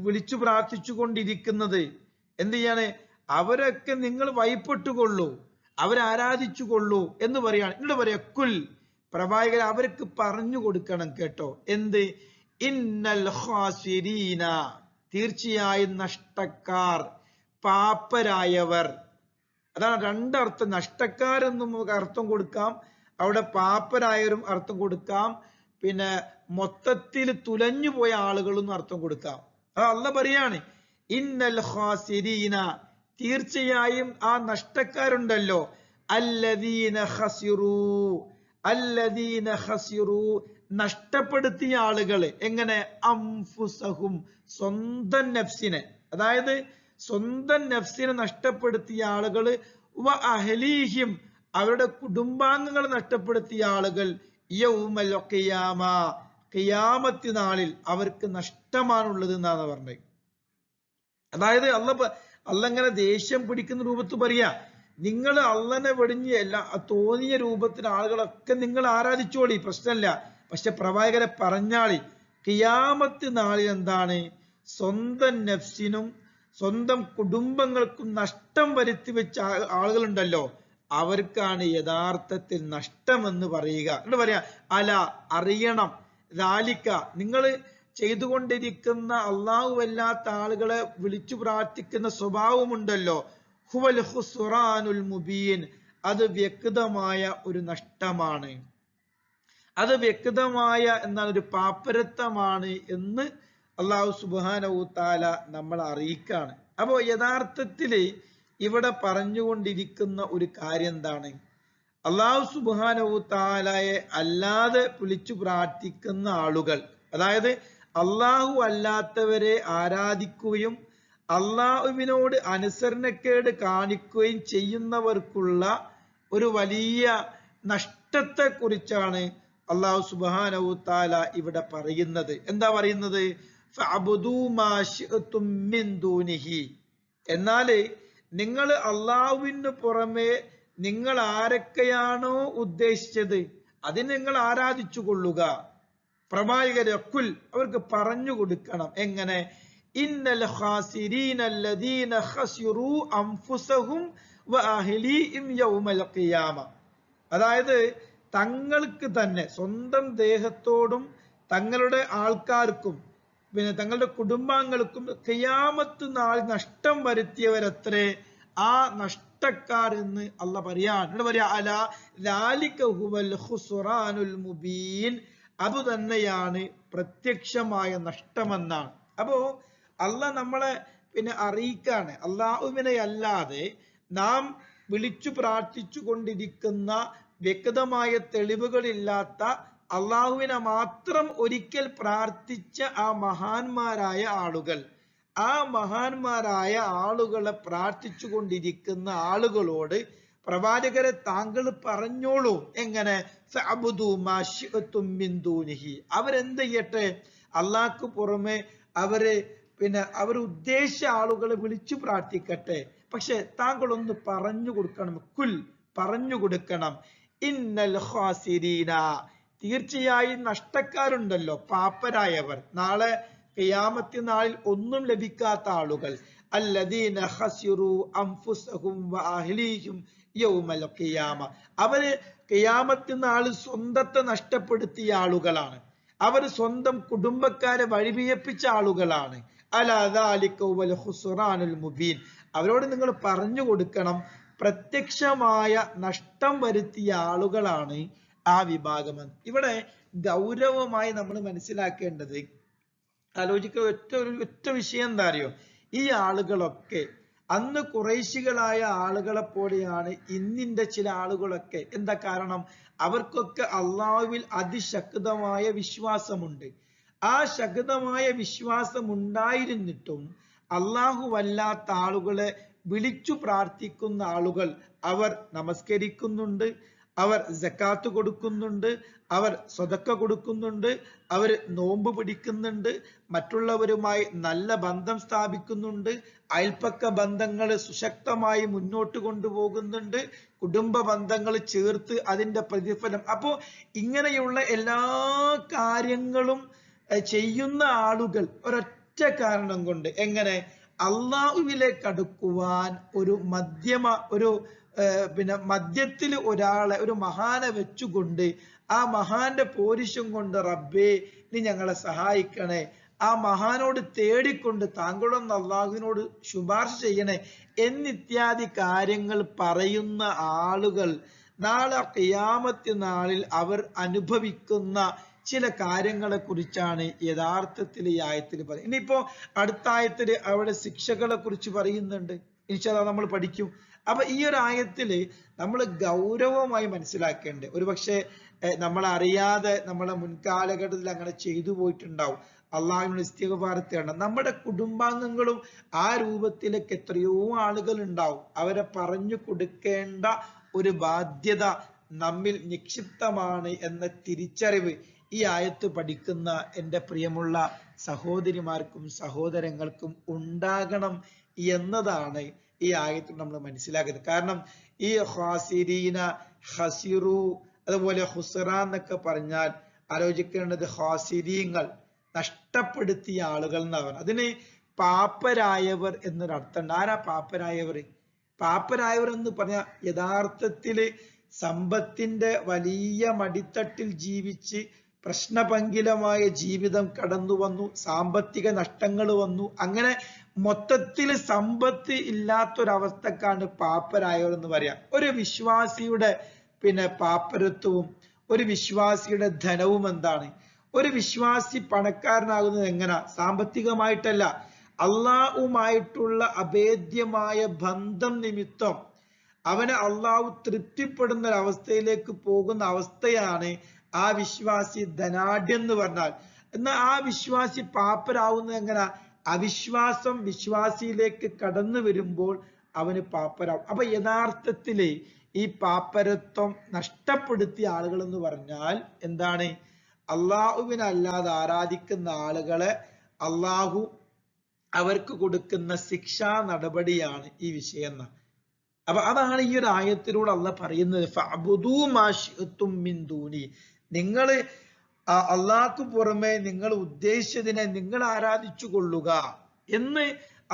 വിളിച്ചു പ്രാർത്ഥിച്ചു കൊണ്ടിരിക്കുന്നത്, എന്ത് ചെയ്യാണ്? അവരൊക്കെ നിങ്ങൾ വഴിപ്പെട്ടുകൊള്ളൂ, അവരാരാധിച്ചു കൊള്ളൂ എന്ന് പറയാണ്. എന്നിട്ട് പറയാ കുൽ, പ്രവാചകൻ അവർക്ക് പറഞ്ഞു കൊടുക്കണം കേട്ടോ. എന്ത്? ഇന്നൽ ഖാസിരീന, തീർച്ചയായും നഷ്ടക്കാർ, പാപ്പരായവർ. അതാണ് രണ്ടർത്ഥം. നഷ്ടക്കാരെന്നും നമുക്ക് അർത്ഥം കൊടുക്കാം, അവിടെ പാപ്പരായവരും അർത്ഥം കൊടുക്കാം, പിന്നെ മൊത്തത്തിൽ തുലഞ്ഞു പോയ ആളുകളെന്നും അർത്ഥം കൊടുക്കാം. അത് അള്ളാഹ് പറയാണ് ഇന്നൽ ഖാസിരീന, തീർച്ചയായും ആ നഷ്ടക്കാരുണ്ടല്ലോ, അല്ലദീന ഖസിറൂ, നഷ്ടപ്പെടുത്തിയ ആളുകള്. എങ്ങനെ? അംഫുസഹും, സ്വന്തം നഫ്സിനെ, അതായത് സ്വന്തം നഫ്സിനെ നഷ്ടപ്പെടുത്തിയ ആളുകള്, വ അഹ്ലീഹിം, അവരുടെ കുടുംബാംഗങ്ങൾ നഷ്ടപ്പെടുത്തിയ ആളുകൾ, യൗമൽ ഖിയാമ, ഖിയാമത്ത് നാളിൽ അവർക്ക് നഷ്ടമാണുള്ളത് എന്നാണ് പറഞ്ഞത്. അതായത് അള്ളങ്ങനെ ദേഷ്യം പിടിക്കുന്ന രൂപത്തിൽ പറയാ, നിങ്ങൾ അള്ളനെ വെടിഞ്ഞ് എല്ലാ തോന്നിയ രൂപത്തിൽ ആളുകളൊക്കെ നിങ്ങൾ ആരാധിച്ചോളി, പ്രശ്നമില്ല. പക്ഷെ പ്രവാചകരെ പറഞ്ഞാളി, ഖിയാമത്ത് നാളിൽ എന്താണ്? സ്വന്തം നഫ്സിനും സ്വന്തം കുടുംബങ്ങൾക്കും നഷ്ടം വരുത്തി വെച്ച ആളുകളുണ്ടല്ലോ, അവർക്കാണ് യഥാർത്ഥത്തിൽ നഷ്ടമെന്ന് പറയുക. എന്ന് പറയാ അല, അറിയണം, ലാലിക്ക, നിങ്ങൾ ചെയ്തുകൊണ്ടിരിക്കുന്ന അല്ലാഹുവല്ലാത്ത ആളുകളെ വിളിച്ചു പ്രാർത്ഥിക്കുന്ന സ്വഭാവമുണ്ടല്ലോ, ഹുവൽ ഖുസ്റാനുൽ മുബീൻ, അത് വ്യക്തമായ ഒരു നഷ്ടമാണ്, അത് വ്യക്തമായ എന്നാൽ ഒരു പാപ്പരത്വമാണ് എന്ന് അല്ലാഹു സുബ്ഹാനഹു തആല നമ്മളെ അറിയിക്കാണ്. അപ്പോ യഥാർത്ഥത്തില് ഇവിടെ പറഞ്ഞുകൊണ്ടിരിക്കുന്ന ഒരു കാര്യം എന്താണ്? അല്ലാഹു സുബ്ഹാനഹു തആലയെ അല്ലാതെ വിളിച്ചു പ്രാർത്ഥിക്കുന്ന ആളുകൾ, അതായത് അല്ലാഹു അല്ലാത്തവരെ ആരാധിക്കുകയും അല്ലാഹുവിനോട് അനുസരണക്കേട് കാണിക്കുകയും ചെയ്യുന്നവർക്കുള്ള ഒരു വലിയ നഷ്ടത്തെ കുറിച്ചാണ് അല്ലാഹു സുബ്ഹാനഹു തആല ഇവിടെ പറയുന്നത്. എന്താ പറയുന്നത്? ഫഅബ്ദൂ മാ ശിഅ്തും മിൻ ദൂനിഹി, എന്നാല് നിങ്ങൾ അല്ലാഹുവിന് പുറമെ നിങ്ങൾ ആരൊക്കെയാണോ ഉദ്ദേശിച്ചത് അതിന് നിങ്ങൾ ആരാധിച്ചു കൊള്ളുക. പ്രവാചകരെ കുൽ, അവർക്ക് പറഞ്ഞു കൊടുക്കണം. എങ്ങനെ? ഇന്നൽ ഖാസിരീന അല്ലദീന ഖസിറൂ അൻഫുസഹും വ അഹ്ലീഹിം യൗമൽ ഖിയാമ, അതായത് തങ്ങൾക്ക് തന്നെ, സ്വന്തം ദേഹത്തോടും തങ്ങളുടെ ആൾക്കാർക്കും പിന്നെ തങ്ങളുടെ കുടുംബാംഗങ്ങൾക്കും ഖിയാമത്ത് നാൾ നഷ്ടം വരുത്തിയവരത്രേ ആ നഷ്ടക്കാർ എന്ന് അല്ല പറയാൻ. ഇവിടെ പറയാ അലാ ദാലിക ഹുവൽ ഖുസ്റാനുൽ മുബീൻ, അത് തന്നെയാണ് പ്രത്യക്ഷമായ നഷ്ടമെന്നാണ്. അപ്പോ അല്ല നമ്മളെ പിന്നെ അറിയിക്കാണ്, അള്ളാഹുവിനെ അല്ലാതെ നാം വിളിച്ചു പ്രാർത്ഥിച്ചു കൊണ്ടിരിക്കുന്ന വ്യക്തമായ തെളിവുകളില്ലാത്ത അള്ളാഹുവിനെ മാത്രം ഒരിക്കൽ പ്രാർത്ഥിച്ച ആ മഹാന്മാരായ ആളുകൾ, ആ മഹാന്മാരായ ആളുകളെ പ്രാർത്ഥിച്ചു കൊണ്ടിരിക്കുന്ന ആളുകളോട് പ്രവാചകരെ താങ്കൾ പറഞ്ഞോളൂ, എങ്ങനെ അവരെന്ത് ചെയ്യട്ടെ, അള്ളാഹ്ക്ക് പുറമെ അവര് പിന്നെ അവർ ഉദ്ദേശിച്ച ആളുകളെ വിളിച്ചു പ്രാർത്ഥിക്കട്ടെ, പക്ഷെ താങ്കൾ ഒന്ന് പറഞ്ഞു കൊടുക്കണം, പറഞ്ഞു കൊടുക്കണം, ഇന്നൽ ഖാസിരീന, തീർച്ചയായും നഷ്ടക്കാരുണ്ടല്ലോ, പാപ്പരായവർ, നാളെ ഖിയാമത്ത് നാളിൽ ഒന്നും ലഭിക്കാത്ത ആളുകൾ, അല്ലദീന ഖസിറു അൻഫുസഹും വഅഹ്ലീഹിം യൗമൽ ഖിയാമ, അവര് ഖിയാമത്ത് നാളിൽ സ്വന്തത്തെ നഷ്ടപ്പെടുത്തിയ ആളുകളാണ്, അവർ സ്വന്തം കുടുംബക്കാരെ വഴിപിഴപ്പിച്ച ആളുകളാണ്. അലാ ദാലിക വൽ ഖുസ്റാനുൽ മുബീൻ, അവരോട് നിങ്ങൾ പറഞ്ഞു കൊടുക്കണം, പ്രത്യക്ഷമായ നഷ്ടം വരുത്തിയ ആളുകളാണ് ആ വിഭാഗമെന്ന്. ഇവിടെ ഗൗരവമായി നമ്മൾ മനസ്സിലാക്കേണ്ടത്, ആലോചിക്കുക ഒറ്റ വിഷയം എന്താ അറിയോ, ഈ ആളുകളൊക്കെ അന്ന് ഖുറൈശികളായ ആളുകളെ പോലെയാണ് ഇന്നിന്റെ ചില ആളുകളൊക്കെ. എന്താ കാരണം? അവർക്കൊക്കെ അള്ളാഹുവിൽ അതിശക്തമായ വിശ്വാസമുണ്ട്. ആ ശക്തമായ വിശ്വാസം ഉണ്ടായിരുന്നിട്ടും അള്ളാഹു വല്ലാത്ത ആളുകളെ വിളിച്ചു പ്രാർത്ഥിക്കുന്ന ആളുകൾ, അവർ നമസ്കരിക്കുന്നുണ്ട്, അവർ സക്കാത്ത് കൊടുക്കുന്നുണ്ട്, അവർ സ്വതക്ക കൊടുക്കുന്നുണ്ട്, അവർ നോമ്പ് പിടിക്കുന്നുണ്ട്, മറ്റുള്ളവരുമായി നല്ല ബന്ധം സ്ഥാപിക്കുന്നുണ്ട്, അയൽപ്പക്ക ബന്ധങ്ങൾ സുശക്തമായി മുന്നോട്ട് കൊണ്ടുപോകുന്നുണ്ട്, കുടുംബ ബന്ധങ്ങൾ ചേർത്ത് അതിന്റെ പ്രതിഫലം. അപ്പോ ഇങ്ങനെയുള്ള എല്ലാ കാര്യങ്ങളും ചെയ്യുന്ന ആളുകൾ ഒരൊറ്റ കാരണം കൊണ്ട്, എങ്ങനെ അള്ളാഹുവിലേക്ക് അടുക്കുവാൻ ഒരു പിന്നെ മധ്യത്തിൽ ഒരാളെ, ഒരു മഹാനെ വെച്ചുകൊണ്ട് ആ മഹാന്റെ പോരിശം കൊണ്ട് റബ്ബേ നീ ഞങ്ങളെ സഹായിക്കണേ, ആ മഹാനോട് തേടിക്കൊണ്ട് താങ്കളൊന്ന് അള്ളാഹുവിനോട് ശുപാർശ ചെയ്യണേ എന്നിത്യാദി കാര്യങ്ങൾ പറയുന്ന ആളുകൾ നാളെ ഖിയാമത്ത് നാളിൽ അവർ അനുഭവിക്കുന്ന ചില കാര്യങ്ങളെ കുറിച്ചാണ് യഥാർത്ഥത്തിൽ ഈ ആയത്തിൽ പറയുന്നത്. ഇനിയിപ്പോ അടുത്ത ആയത്തിൽ അവിടെ ശിക്ഷകളെ കുറിച്ച് പറയുന്നുണ്ട്, ഇൻഷാ അല്ലാഹ് നമ്മൾ പഠിക്കും. അപ്പൊ ഈ ഒരു ആയത്തില് നമ്മൾ ഗൗരവമായി മനസ്സിലാക്കേണ്ടത്, ഒരുപക്ഷെ നമ്മൾ അറിയാതെ നമ്മളെ മുൻകാലഘട്ടത്തിൽ അങ്ങനെ ചെയ്തു പോയിട്ടുണ്ടാവും. അള്ളാഹുവിനോട് ഇസ്തിഗ്ഫാർ തേടണം. നമ്മുടെ കുടുംബാംഗങ്ങളും ആ രൂപത്തിലേക്ക് എത്രയോ ആളുകൾ ഉണ്ടാവും. അവരെ പറഞ്ഞു കൊടുക്കേണ്ട ഒരു ബാധ്യത നമ്മിൽ നിക്ഷിപ്തമാണ് എന്ന തിരിച്ചറിവ് ഈ ആയത്ത് പഠിക്കുന്ന എൻ്റെ പ്രിയമുള്ള സഹോദരിമാർക്കും സഹോദരങ്ങൾക്കും ഉണ്ടാകണം എന്നതാണ് ഈ ആയത്തിൽ നമ്മൾ മനസ്സിലാക്കുന്നത്. കാരണം ഈ ഖാസിരീന, ഖസിറു, അതുപോലെ ഖുസ്റാൻ എന്നൊക്കെ പറഞ്ഞാൽ ആലോചിക്കേണ്ടത് ഖാസിരീങ്ങൾ, നഷ്ടപ്പെടുത്തിയ ആളുകൾ എന്നാണ്. അതിന് പാപ്പരായവർ എന്നൊരർത്ഥമുണ്ട്. ആരാ പാപ്പരായവർ? പാപ്പരായവർ എന്ന് പറഞ്ഞാൽ യഥാർത്ഥത്തില് സമ്പത്തിന്റെ വലിയ മടിത്തട്ടിൽ ജീവിച്ച് പ്രശ്നപങ്കിലമായ ജീവിതം കടന്നു വന്നു, സാമ്പത്തിക നഷ്ടങ്ങൾ വന്നു, അങ്ങനെ മൊത്തത്തില് സമ്പത്ത് ഇല്ലാത്തൊരവസ്ഥക്കാണ് പാപ്പരായവർ എന്ന് പറയാം. ഒരു വിശ്വാസിയുടെ പിന്നെ പാപ്പരത്വവും ഒരു വിശ്വാസിയുടെ ധനവും എന്താണ്? ഒരു വിശ്വാസി പണക്കാരനാകുന്നത് എങ്ങനെ? സാമ്പത്തികമായിട്ടല്ല, അള്ളാഹുമായിട്ടുള്ള അഭേദ്യമായ ബന്ധം നിമിത്തം അവനെ അള്ളാഹു തൃപ്തിപ്പെടുന്ന ഒരവസ്ഥയിലേക്ക് പോകുന്ന അവസ്ഥയാണ് ആ വിശ്വാസി ധനാഢ്യം എന്ന് പറഞ്ഞാൽ. എന്നാൽ ആ വിശ്വാസി പാപ്പരാവുന്നത് എങ്ങനെ? അവിശ്വാസം വിശ്വാസിയിലേക്ക് കടന്നു വരുമ്പോൾ അവന് പാപ്പരാവും. അപ്പൊ യഥാർത്ഥത്തില് ഈ പാപ്പരത്വം നഷ്ടപ്പെടുത്തിയ ആളുകൾ എന്ന് പറഞ്ഞാൽ എന്താണ്? അള്ളാഹുവിനല്ലാതെ ആരാധിക്കുന്ന ആളുകളെ അള്ളാഹു അവർക്ക് കൊടുക്കുന്ന ശിക്ഷാ നടപടിയാണ് ഈ വിഷയം. അപ്പൊ അതാണ് ഈ ഒരു ആയത്തിലൂടെ അള്ളാഹ് പറയുന്നത്, ഫഅ്ബുദൂ മാ ശിഅ്തും മിൻ ദൂനി, നിങ്ങൾ അള്ളാഹ്ക്ക് പുറമെ നിങ്ങൾ ഉദ്ദേശിച്ചതിനെ നിങ്ങൾ ആരാധിച്ചു കൊള്ളുക എന്ന്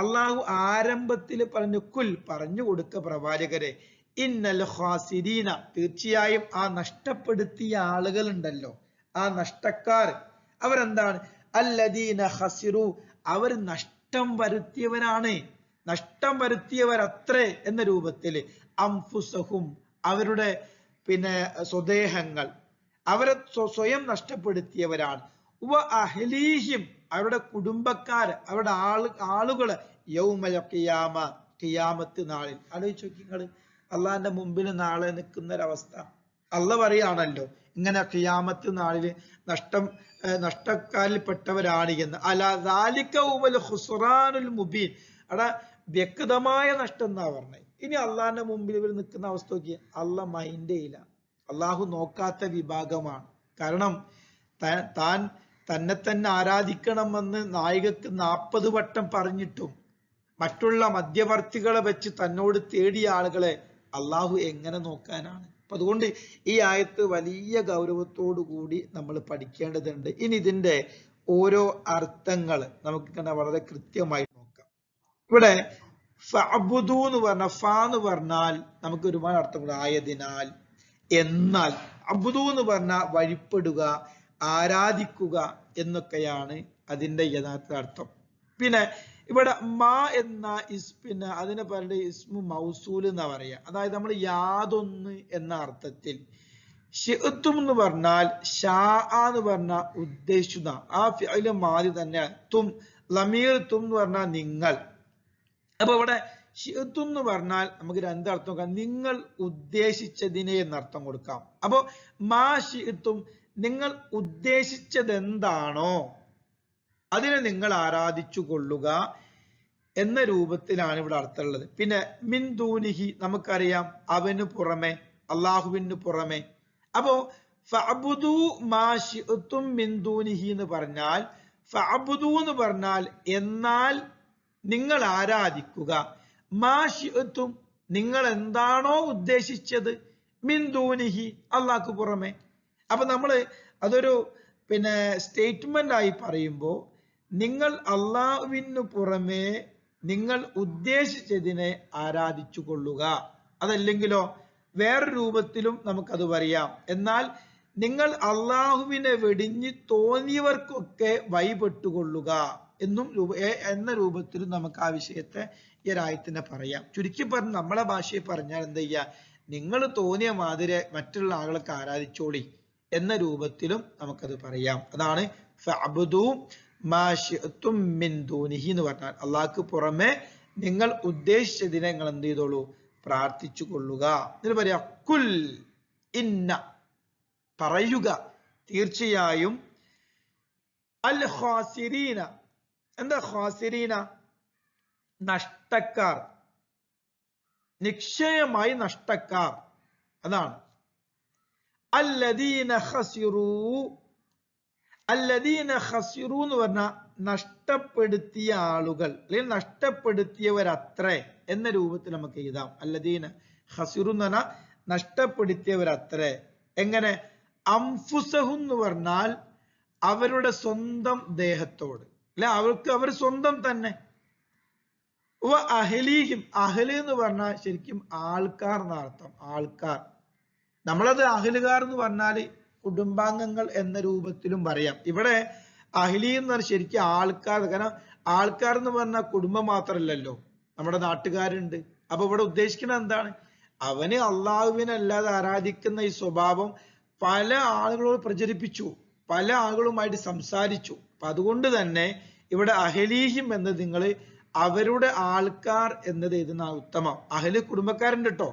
അള്ളാഹു ആരംഭത്തിൽ പറഞ്ഞു. കുൽ, പറഞ്ഞു കൊടുക്ക പ്രവാചകരെ, ഇന്നൽ ഖാസിരീന, തീർച്ചയായും ആ നഷ്ടപ്പെടുത്തിയ ആളുകൾ ഉണ്ടല്ലോ, ആ നഷ്ടക്കാർ അവരെന്താണ്? അല്ലദീന ഖസിറു അവർ നഷ്ടം വരുത്തിയവരാണ്, നഷ്ടം വരുത്തിയവരത്രേ എന്ന രൂപത്തില് അംഫുസഹും അവരുടെ സ്വദേഹങ്ങൾ അവരെ സ്വയം നഷ്ടപ്പെടുത്തിയവരാണ്. വ അഹ്ലീഹിം അവരുടെ കുടുംബക്കാർ അവരുടെ ആളുകള് യൗമൽ ഖിയാമ ഖിയാമത്ത് നാളിൽ. ആലോചിച്ച് നോക്കി നിങ്ങള് അള്ളാഹിന്റെ മുമ്പിൽ നാളെ നിൽക്കുന്ന ഒരവസ്ഥ. അള്ളാഹ് പറയാണല്ലോ ഇങ്ങനെ ഖിയാമത്ത് നാളില് നഷ്ടക്കാരിൽപ്പെട്ടവരാണ് എന്ന്. അലാ ദാലിക ഹുവൽ ഖുസ്റാനുൽ മുബീൻ അവിടെ വ്യക്തമായ നഷ്ടം എന്നാ പറഞ്ഞത്. ഇനി അള്ളാഹിന്റെ മുമ്പിൽ ഇവർ നിൽക്കുന്ന അവസ്ഥ നോക്കി, അള്ളാഹ് മൈൻഡേ ഇല്ല, അള്ളാഹു നോക്കാത്ത വിഭാഗമാണ്. കാരണം താൻ തന്നെ ആരാധിക്കണമെന്ന് നായികക്ക് 40 വട്ടം പറഞ്ഞിട്ടും മറ്റുള്ള മധ്യവർത്തികളെ വെച്ച് തന്നോട് തേടിയ ആളുകളെ അള്ളാഹു എങ്ങനെ നോക്കാനാണ്? അപ്പൊ അതുകൊണ്ട് ഈ ആയത്ത് വലിയ ഗൗരവത്തോടു കൂടി നമ്മൾ പഠിക്കേണ്ടതുണ്ട്. ഇനി ഇതിന്റെ ഓരോ അർത്ഥങ്ങൾ നമുക്ക് വളരെ കൃത്യമായി നോക്കാം. ഇവിടെ ഫഅബ്ദു എന്ന് പറഞ്ഞ ഫ എന്ന് പറഞ്ഞാൽ നമുക്ക് ഒരുപാട് അർത്ഥങ്ങൾ. ആയതിനാൽ, എന്നാൽ. അബ്ദു എന്ന് പറഞ്ഞാൽ വഴിപ്പെടുക, ആരാധിക്കുക എന്നൊക്കെയാണ് അതിന്റെ യഥാർത്ഥ അർത്ഥം. പിന്നെ ഇവിടെ മാ എന്ന അതിനെ പറയുന്നത് ഇസ്മു മൗസൂൽ എന്നാ പറയാ. അതായത് നമ്മൾ യാതൊന്ന് എന്ന അർത്ഥത്തിൽ. ഷിഅ്തും എന്ന് പറഞ്ഞാൽ ഷാ എന്ന് പറഞ്ഞാൽ ഉദ്ദേശിക്കുന്ന ആ ഫിഅല് മാദി തന്നെ. തും ലമീർ തും എന്ന് പറഞ്ഞാൽ നിങ്ങൾ. അപ്പൊ ഇവിടെ ഷിഅ്തും എന്ന് പറഞ്ഞാൽ നമുക്ക് രണ്ടർത്ഥം കൊടുക്കാം. നിങ്ങൾ ഉദ്ദേശിച്ചതിനെ എന്നർത്ഥം കൊടുക്കാം. അപ്പൊ മാ ഷിഅ്തും നിങ്ങൾ ഉദ്ദേശിച്ചത് എന്താണോ അതിനെ നിങ്ങൾ ആരാധിച്ചു കൊള്ളുക എന്ന രൂപത്തിലാണ് ഇവിടെ അർത്ഥമുള്ളത്. പിന്നെ മിൻ ദൂനിഹി നമുക്കറിയാം അവന് പുറമെ, അള്ളാഹുവിന് പുറമെ. അപ്പോ ഫഅബ്ദു മാ ശിഅ്തും മിൻ ദൂനിഹി എന്ന് പറഞ്ഞാൽ ഫഅബ്ദു എന്ന് പറഞ്ഞാൽ എന്നാൽ നിങ്ങൾ ആരാധിക്കുക, മാ ശിഅ്തും നിങ്ങൾ എന്താണോ ഉദ്ദേശിച്ചത്, മിൻ ദൂനിഹി അള്ളാഹ്ക്ക് പുറമെ. അപ്പൊ നമ്മള് അതൊരു സ്റ്റേറ്റ്മെന്റ് ആയി പറയുമ്പോ നിങ്ങൾ അള്ളാഹുവിന് പുറമെ നിങ്ങൾ ഉദ്ദേശിച്ചതിനെ ആരാധിച്ചു കൊള്ളുക. അതല്ലെങ്കിലോ വേറെ രൂപത്തിലും നമുക്കത് പറയാം. എന്നാൽ നിങ്ങൾ അള്ളാഹുവിനെ വെടിഞ്ഞ് തോന്നിയവർക്കൊക്കെ വഴിപെട്ടുകൊള്ളുക എന്ന രൂപത്തിലും നമുക്ക് ആ വിഷയത്തെ ഈ ഒരായത്തിനെ പറയാം. ചുരുക്കി പറഞ്ഞ് നമ്മളെ ഭാഷയിൽ പറഞ്ഞാൽ എന്താ ചെയ്യാ, നിങ്ങൾ തോന്നിയ മാതിരി മറ്റുള്ള ആളുകൾക്ക് ആരാധിച്ചോളി എന്ന രൂപത്തിലും നമുക്കത് പറയാം. അതാണ് ഫഅബ്ദു മാ ശിഅ്തും മിൻ ദൂനിഹി എന്ന് പറഞ്ഞാൽ അള്ളാഹ്ക്ക് പുറമെ നിങ്ങൾ ഉദ്ദേശിച്ചതിനെ നിങ്ങൾ എന്ത് ചെയ്തോളൂ, പ്രാർത്ഥിച്ചു കൊള്ളുക. ഇതിന് പറയാ കുൽ ഇന്ന പറയുക, തീർച്ചയായും അൽ ഖാസിരീന. എന്താ ഖാസിരീന? നഷ്ടക്കാർ, നിശ്ചയമായി നഷ്ടക്കാർ. അതാണ് അല്ലദീന ഖസിറൂ. അല്ലദീന ഖസിറൂ എന്ന് പറഞ്ഞാൽ നഷ്ടപ്പെടുത്തിയ ആളുകൾ അല്ലെങ്കിൽ നഷ്ടപ്പെടുത്തിയവരത്രേ എന്ന രൂപത്തിൽ നമുക്ക് എഴുതാം. അല്ലദീന ഖസിറൂ എന്ന് പറഞ്ഞാൽ നഷ്ടപ്പെടുത്തിയവരത്രേ. എങ്ങനെ? അംഫുസഹു എന്ന് പറഞ്ഞാൽ അവരുടെ സ്വന്തം ദേഹത്തോട്, അല്ലെ അവർക്ക് അവർ സ്വന്തം തന്നെ. അഹ്ലീഹിം, അഹ്ല് എന്ന് പറഞ്ഞാൽ ശരിക്കും ആൾക്കാർ എന്നർത്ഥം. ആൾക്കാർ, നമ്മളത് അഹ്ലുകാർ എന്ന് പറഞ്ഞാല് കുടുംബാംഗങ്ങൾ എന്ന രൂപത്തിലും പറയാം. ഇവിടെ അഹ്ലി എന്ന് പറഞ്ഞാൽ ശരിക്കും ആൾക്കാർ. കാരണം ആൾക്കാർ എന്ന് പറഞ്ഞാൽ കുടുംബം മാത്രമല്ലല്ലോ, നമ്മുടെ നാട്ടുകാരുണ്ട്. അപ്പൊ ഇവിടെ ഉദ്ദേശിക്കുന്നത് എന്താണ്? അവന് അള്ളാഹുവിനല്ലാതെ ആരാധിക്കുന്ന ഈ സ്വഭാവം പല ആളുകളോട് പ്രചരിപ്പിച്ചു, പല ആളുകളുമായിട്ട് സംസാരിച്ചു. അപ്പൊ അതുകൊണ്ട് തന്നെ ഇവിടെ അഹ്ലീഹിം എന്നത് നിങ്ങൾ അവരുടെ ആൾക്കാർ എന്നത് എഴുതുന്ന ഉത്തമം. അഹ്ല് കുടുംബക്കാരുണ്ട് കേട്ടോ.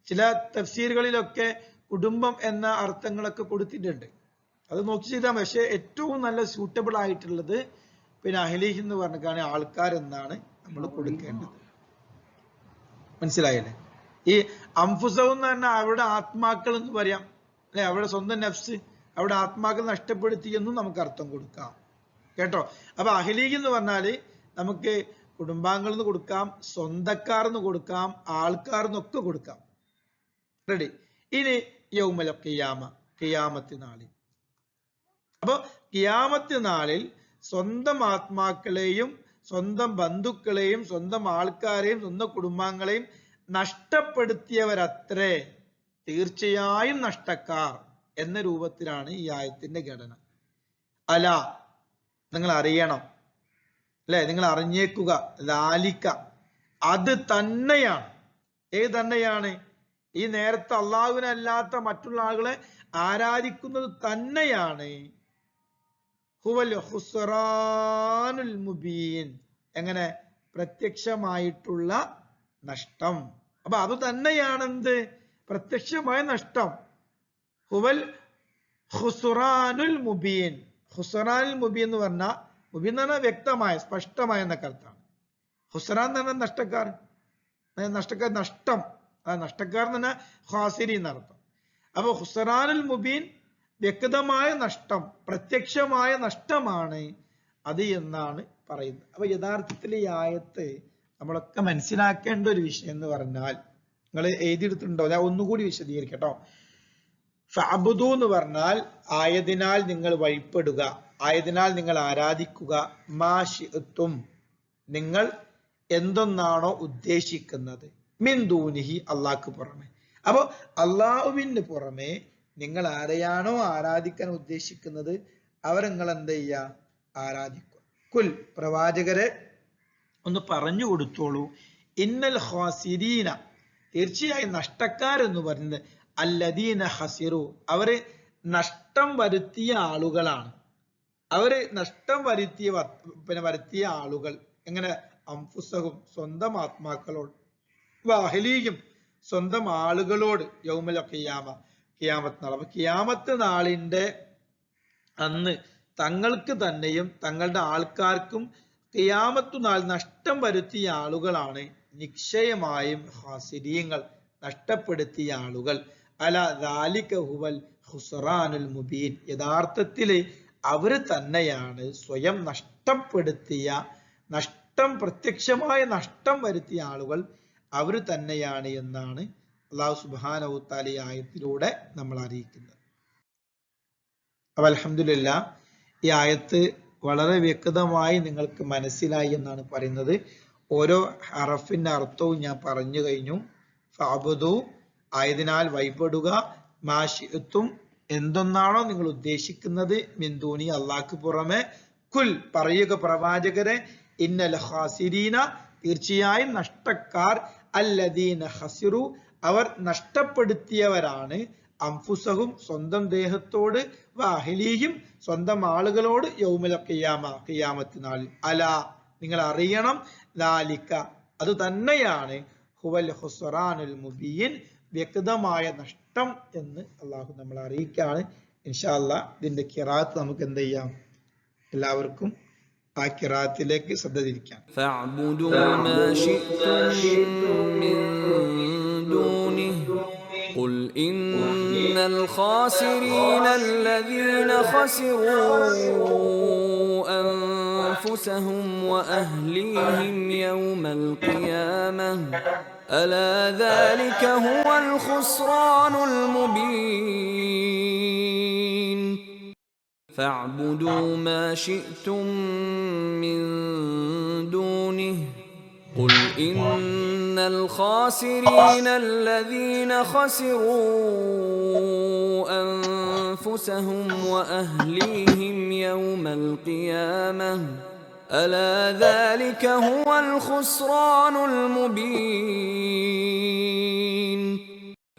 ചില തഫ്സീറുകളിലൊക്കെ കുടുംബം എന്ന അർത്ഥങ്ങളൊക്കെ കൊടുത്തിട്ടുണ്ട്, അത് നോക്കി ചെയ്താൽ. പക്ഷെ ഏറ്റവും നല്ല സ്യൂട്ടബിൾ ആയിട്ടുള്ളത് അഹ്ലീഹി എന്ന് പറഞ്ഞാൽ ആൾക്കാർ എന്നാണ് നമ്മൾ കൊടുക്കേണ്ടത്. മനസ്സിലായല്ലേ? ഈ അംഫുസഹു എന്ന് പറഞ്ഞാൽ അവരുടെ ആത്മാക്കൾ എന്ന് പറയാം, അല്ലെ? അവരുടെ സ്വന്തം നഫ്സ്, അവരുടെ ആത്മാക്കൾ നഷ്ടപ്പെടുത്തി എന്നും നമുക്ക് അർത്ഥം കൊടുക്കാം കേട്ടോ. അപ്പൊ അഹ്ലീഹി എന്ന് പറഞ്ഞാല് നമുക്ക് കുടുംബാംഗങ്ങൾ എന്ന് കൊടുക്കാം, സ്വന്തക്കാർ എന്ന് കൊടുക്കാം, ആൾക്കാർ എന്നൊക്കെ കൊടുക്കാം. റെഡി? ഇനി യൗമൽ ഖിയാമ, ഖിയാമത്ത് നാളിൽ. അപ്പൊ ഖിയാമത്ത് നാളിൽ സ്വന്തം ആത്മാക്കളെയും സ്വന്തം ബന്ധുക്കളെയും സ്വന്തം ആൾക്കാരെയും സ്വന്തം കുടുംബാംഗങ്ങളെയും നഷ്ടപ്പെടുത്തിയവരത്രേ തീർച്ചയായും നഷ്ടക്കാർ എന്ന രൂപത്തിലാണ് ഈ ആയത്തിന്റെ ഘടന. അല, നിങ്ങൾ അറിയണം, അല്ലെ? നിങ്ങൾ അറിഞ്ഞേക്കുക. ദാലിക, അത് തന്നെയാണ്. ഏത് തന്നെയാണ്? ഈ നേരത്തെ അല്ലാത്ത മറ്റുള്ള ആളുകളെ ആരാധിക്കുന്നത് തന്നെയാണ് ഹുവൽ ഖുസ്റാനുൽ മുബീൻ. എങ്ങനെ? പ്രത്യക്ഷമായിട്ടുള്ള നഷ്ടം. അപ്പൊ അത് തന്നെയാണ് എന്ത്? പ്രത്യക്ഷമായ നഷ്ടം. ഹുവൽ ഖുസ്റാനുൽ മുബീൻ. ഖുസ്റാനുൽ മുബീൻ എന്ന് പറഞ്ഞാൽ, മുബീൻ എന്ന് പറഞ്ഞാൽ വ്യക്തമായ, സ്പഷ്ടമായ എന്നൊക്കെ അർത്ഥമാണ്. ഖുസ്റാൻ എന്ന് പറഞ്ഞാൽ നഷ്ടക്കാരൻ, നഷ്ടം. നഷ്ടക്കാരൻ എന്ന് പറഞ്ഞാൽ ഖാസിരി എന്നർത്ഥം. അപ്പൊ ഖുസ്റാനുൽ മുബീൻ വ്യക്തമായ നഷ്ടം, പ്രത്യക്ഷമായ നഷ്ടമാണ് അത് എന്നാണ് പറയുന്നത്. അപ്പൊ യഥാർത്ഥത്തിൽ ഈ ആയത്ത് നമ്മളൊക്കെ മനസ്സിലാക്കേണ്ട ഒരു വിഷയം എന്ന് പറഞ്ഞാൽ, നിങ്ങൾ എഴുതിയെടുത്തിട്ടുണ്ടോ? ഞാൻ ഒന്നുകൂടി വിശദീകരിക്കട്ടോ. ഫഅബ്ദു എന്ന് പറഞ്ഞാൽ ആയതിനാൽ നിങ്ങൾ വഴിപ്പെടുക, ആയതിനാൽ നിങ്ങൾ ആരാധിക്കുക. മാ ശിഅ്തും, നിങ്ങൾ എന്തൊന്നാണോ ഉദ്ദേശിക്കുന്നത്. മിൻ ദൂനിഹി, അള്ളാഹ്ക്ക് പുറമെ. അപ്പൊ അള്ളാഹുവിന് പുറമെ നിങ്ങൾ ആരെയാണോ ആരാധിക്കാൻ ഉദ്ദേശിക്കുന്നത് അവരെ നിങ്ങൾ എന്ത് ചെയ്യുക? ആരാധിക്കുക. കുൽ, പ്രവാചകരെ ഒന്ന് പറഞ്ഞു കൊടുത്തോളൂ. ഇന്നൽ ഖാസിരീന, തീർച്ചയായും നഷ്ടക്കാരെന്ന് പറയുന്നത് അല്ലദീന ഖസിറു, അവര് നഷ്ടം വരുത്തിയ ആളുകളാണ്. അവര് നഷ്ടം വരുത്തിയ ആളുകൾ. എങ്ങനെ? അംഫുസഹും, സ്വന്തം ആത്മാക്കളോട്, വഅഹ്ലീഹിം, സ്വന്തം ആളുകളോട്, യൗമൽ ഖിയാമ, ഖിയാമത്ത് നാൾ. അപ്പൊ ഖിയാമത്ത് നാളിന്റെ അന്ന് തങ്ങൾക്ക് തന്നെയും തങ്ങളുടെ ആൾക്കാർക്കും ഖിയാമത്തു നാൾ നഷ്ടം വരുത്തിയ ആളുകളാണ് നിശ്ചയമായും ഖാസിരീങ്ങൾ, നഷ്ടപ്പെടുത്തിയ ആളുകൾ. അല ദാലിക ഹുവൽ ഖുസ്റാനുൽ മുബീൻ, യഥാർത്ഥത്തില് അവര് തന്നെയാണ് സ്വയം നഷ്ടപ്പെടുത്തിയ, പ്രത്യക്ഷമായ നഷ്ടം വരുത്തിയ ആളുകൾ അവര് തന്നെയാണ് എന്നാണ് അല്ലാഹു സുബ്ഹാനഹു വ തആല ഈ ആയത്തിലൂടെ നമ്മൾ അറിയിക്കുന്നത്. അപ്പൊ അൽഹംദുലില്ലാഹ്, ഈ ആയത്ത് വളരെ വ്യക്തമായി നിങ്ങൾക്ക് മനസ്സിലായി എന്നാണ് പറയുന്നത്. ഓരോ ഹറഫിന്റെ അർത്ഥവും ഞാൻ പറഞ്ഞു കഴിഞ്ഞു. ഫഅബ്ദു, ആയതിനാൽ വഴിപ്പെടുക. മാ ശിഅ്തും, എന്തൊന്നാണോ നിങ്ങൾ ഉദ്ദേശിക്കുന്നത്. മിൻ ദൂനി, അള്ളാഹ്ക്ക് പുറമെ. കുൽ, പറയുക പ്രവാചകരെ. ഇന്നൽ ഖാസിരീന, തീർച്ചയായും നഷ്ടക്കാർ. അല്ലദീന ഖസിറു, അവർ നഷ്ടപ്പെടുത്തിയവരാണ്. അംഫുസഹും, സ്വന്തം ദേഹത്തോട്. വഅഹ്ലീഹിം, സ്വന്തം ആളുകളോട്. യൗമൽ ഖിയാമ, ഖിയാമത്ത് നാളിൽ. അലാ, നിങ്ങൾ അറിയണം. ദാലിക, അത് തന്നെയാണ് ഹുവൽ ഖുസ്റാനുൽ മുബീൻ, വ്യക്തമായ നഷ്ടം എന്ന് അള്ളാഹു നമ്മളെ അറിയിക്കാണ്. ഇൻഷാ അല്ലാഹ് ഇതിന്റെ ഖിറാഅത്ത് നമുക്ക് എന്ത് ചെയ്യാം? എല്ലാവർക്കും ആ ഖിറാഅത്തിലേക്ക് ശ്രദ്ധ തിരിക്കാം. ഫഅബ്ദു മാ ശിഅ്തും മിൻ ദൂനിഹി ഖുൽ ഇന്നൽ ഖാസിരീന അല്ലദീന ഖസിറൂ അൻഫുസഹും വഅഹ്ലീഹിം യൗമൽ ഖിയാമah ألا ذلك هو الخسران المبين فاعبدوا ما شئتم من دونه قل إن الخاسرين الذين خسروا أنفسهم وأهليهم يوم القيامة ألا ذلك هو الخسران المبين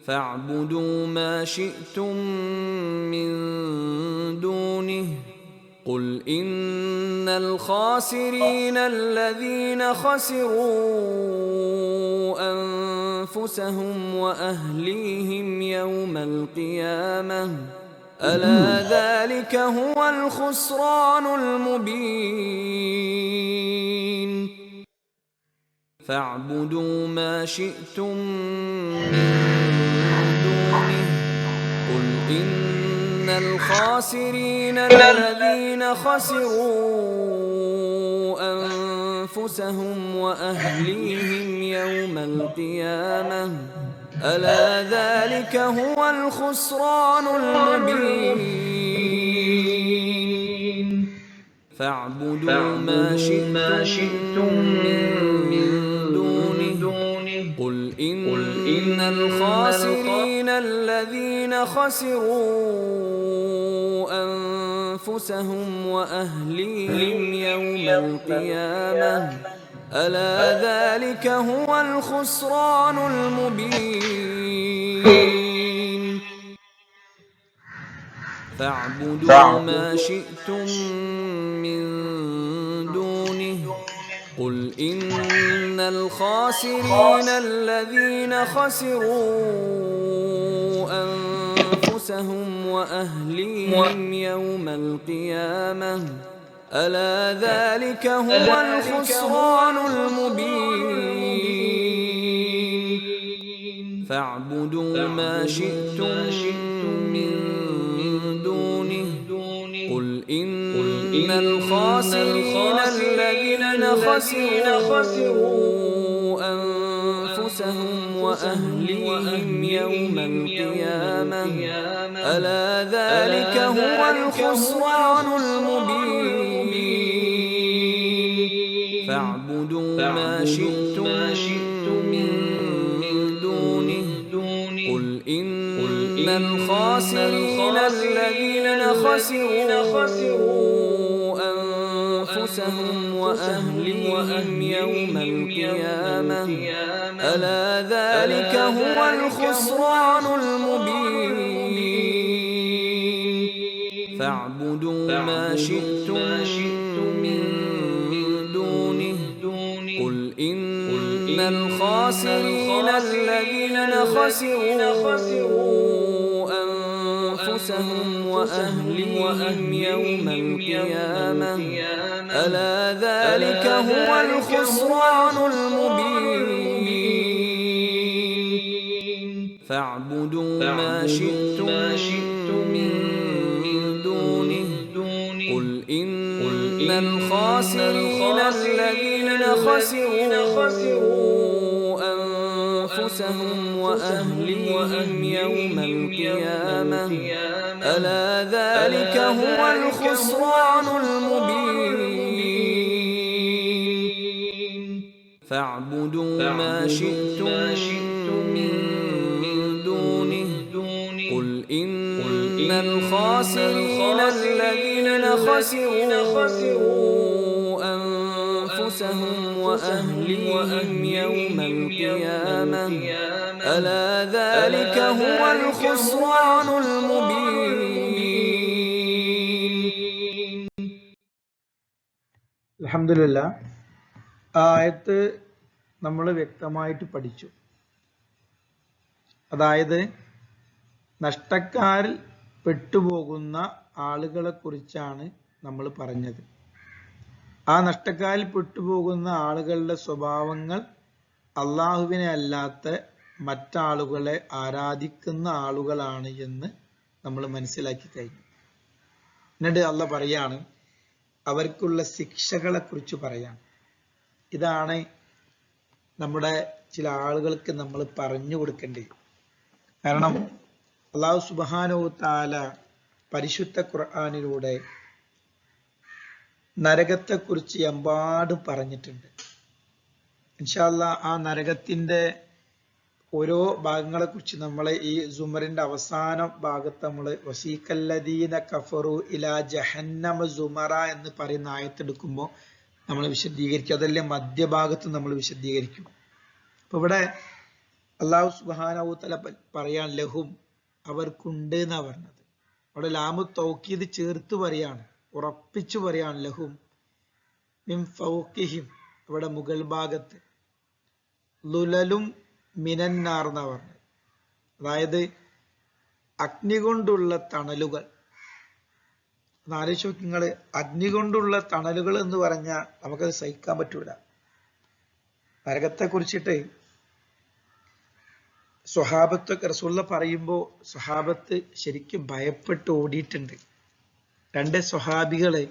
فاعبدوا ما شئتم من دونه قل إن الخاسرين الذين خسروا أنفسهم وأهليهم يوم القيامة ألا ذلك هو الخسران المبين فاعبدوا ما شئتم من دونه قل إن الخاسرين الذين خسروا أنفسهم وأهليهم يوم القيامة ألا ذلك هو الخسران المبين فاعبدوا ما شئتم من دونه قل إن الخاسرين الذين خسروا أنفسهم وأهليهم يوم القيامة ألا ذلك هو الخسران المبين فاعبدوا ما شئتم من دونه قل إن الخاسرين الذين خسروا أنفسهم وأهليهم يوم القيامة ألا ذلك هو الخسران المبين فاعبدوا ما شئتم من دونه قل إن الخاسرين الذين خسروا أنفسهم وأهليهم يوم القيامة ألا ذلك هو الخسران المبين فاعبدوا ما شئتم من دونه قل إن الخاسرين الذين خسروا أنفسهم وأهليهم يوم القيامة ألا ذلك هو الخسران المبين فاعبدوا ما شئتم من دونه قل إن الخاسرين الذين خسروا أنفسهم وأهليهم يوم القيامة ألا ذلك هو الخسران المبين فاعبدوا ما شئتم من دونه قل إن الخاسرين الذين خسروا أنفسهم وأهليهم يوم القيامة ألا ذلك هو الخسران المبين فاعبدوا ما شئتم من دونه قل إن الخاسرين الذين خسروا أنفسهم وأهليهم يوم القيامة ألا ذلك هو الخسران المبين അൽഹംദുലില്ലാഹ് ആയത്ത് നമ്മൾ വ്യക്തമായിട്ട് പഠിച്ചു. അതായത് നഷ്ടക്കാരിൽ പെട്ടുപോകുന്ന ആളുകളെ കുറിച്ചാണ് നമ്മൾ പറഞ്ഞത്. ആ നഷ്ടക്കാരിൽ പെട്ടുപോകുന്ന ആളുകളുടെ സ്വഭാവങ്ങൾ അള്ളാഹുവിനെ അല്ലാത്ത മറ്റാളുകളെ ആരാധിക്കുന്ന ആളുകളാണ് എന്ന് നമ്മൾ മനസ്സിലാക്കി കഴിഞ്ഞു. എന്നിട്ട് അള്ളാഹ് പറയാണ് അവർക്കുള്ള ശിക്ഷകളെ കുറിച്ച് പറയാം. ഇതാണ് നമ്മുടെ ചില ആളുകൾക്ക് നമ്മൾ പറഞ്ഞു കൊടുക്കേണ്ടത്. കാരണം അല്ലാഹു സുബ്ഹാനഹു വ തആല പരിശുദ്ധ ഖുർആനിലൂടെ നരകത്തെക്കുറിച്ച് എമ്പാടും പറഞ്ഞിട്ടുണ്ട്. ഇൻഷാ അല്ലാഹ് ആ നരകത്തിന്റെ ഓരോ ഭാഗങ്ങളെ കുറിച്ച് നമ്മളെ ഈ സുമറിന്റെ അവസാന ഭാഗത്ത് നമ്മൾ വസീഖല്ലദീന കഫറു ഇലാ ജഹന്നമ സുമറ എന്ന് പറയുന്ന ആയത്തെടുക്കുമ്പോൾ നമ്മൾ വിശദീകരിക്കും. അതല്ലേ മധ്യഭാഗത്ത് നമ്മൾ വിശദീകരിക്കും. അപ്പൊ ഇവിടെ അല്ലാഹു സുബ്ഹാനഹു തആല പറയാൻ ലഹും അവർക്കുണ്ട് എന്നാ പറഞ്ഞത്. അവിടെ ലാമു തൗക്കീദ് ചേർത്ത് പറയാണ്, ഉറപ്പിച്ചു പറയാണ്. ലഹും മിൻ ഫൗഖിഹിം, അവിടെ മുകൾ ഭാഗത്ത്, ലുലലും മിനന്നാർ എന്നാ പറഞ്ഞത്. അതായത് അഗ്നി കൊണ്ടുള്ള തണലുകൾ. ആലോചിച്ച് നോക്കി നിങ്ങള്, അഗ്നി കൊണ്ടുള്ള തണലുകൾ എന്ന് പറഞ്ഞാൽ നമുക്കത് സഹിക്കാൻ പറ്റൂല. നരകത്തെ കുറിച്ചിട്ട് സ്വഹാബത്തൊക്കെ റസൂലുള്ള പറയുമ്പോൾ സ്വഹാബത്ത് ശരിക്കും ഭയപ്പെട്ട് ഓടിയിട്ടുണ്ട്. രണ്ട് സ്വഹാബികള്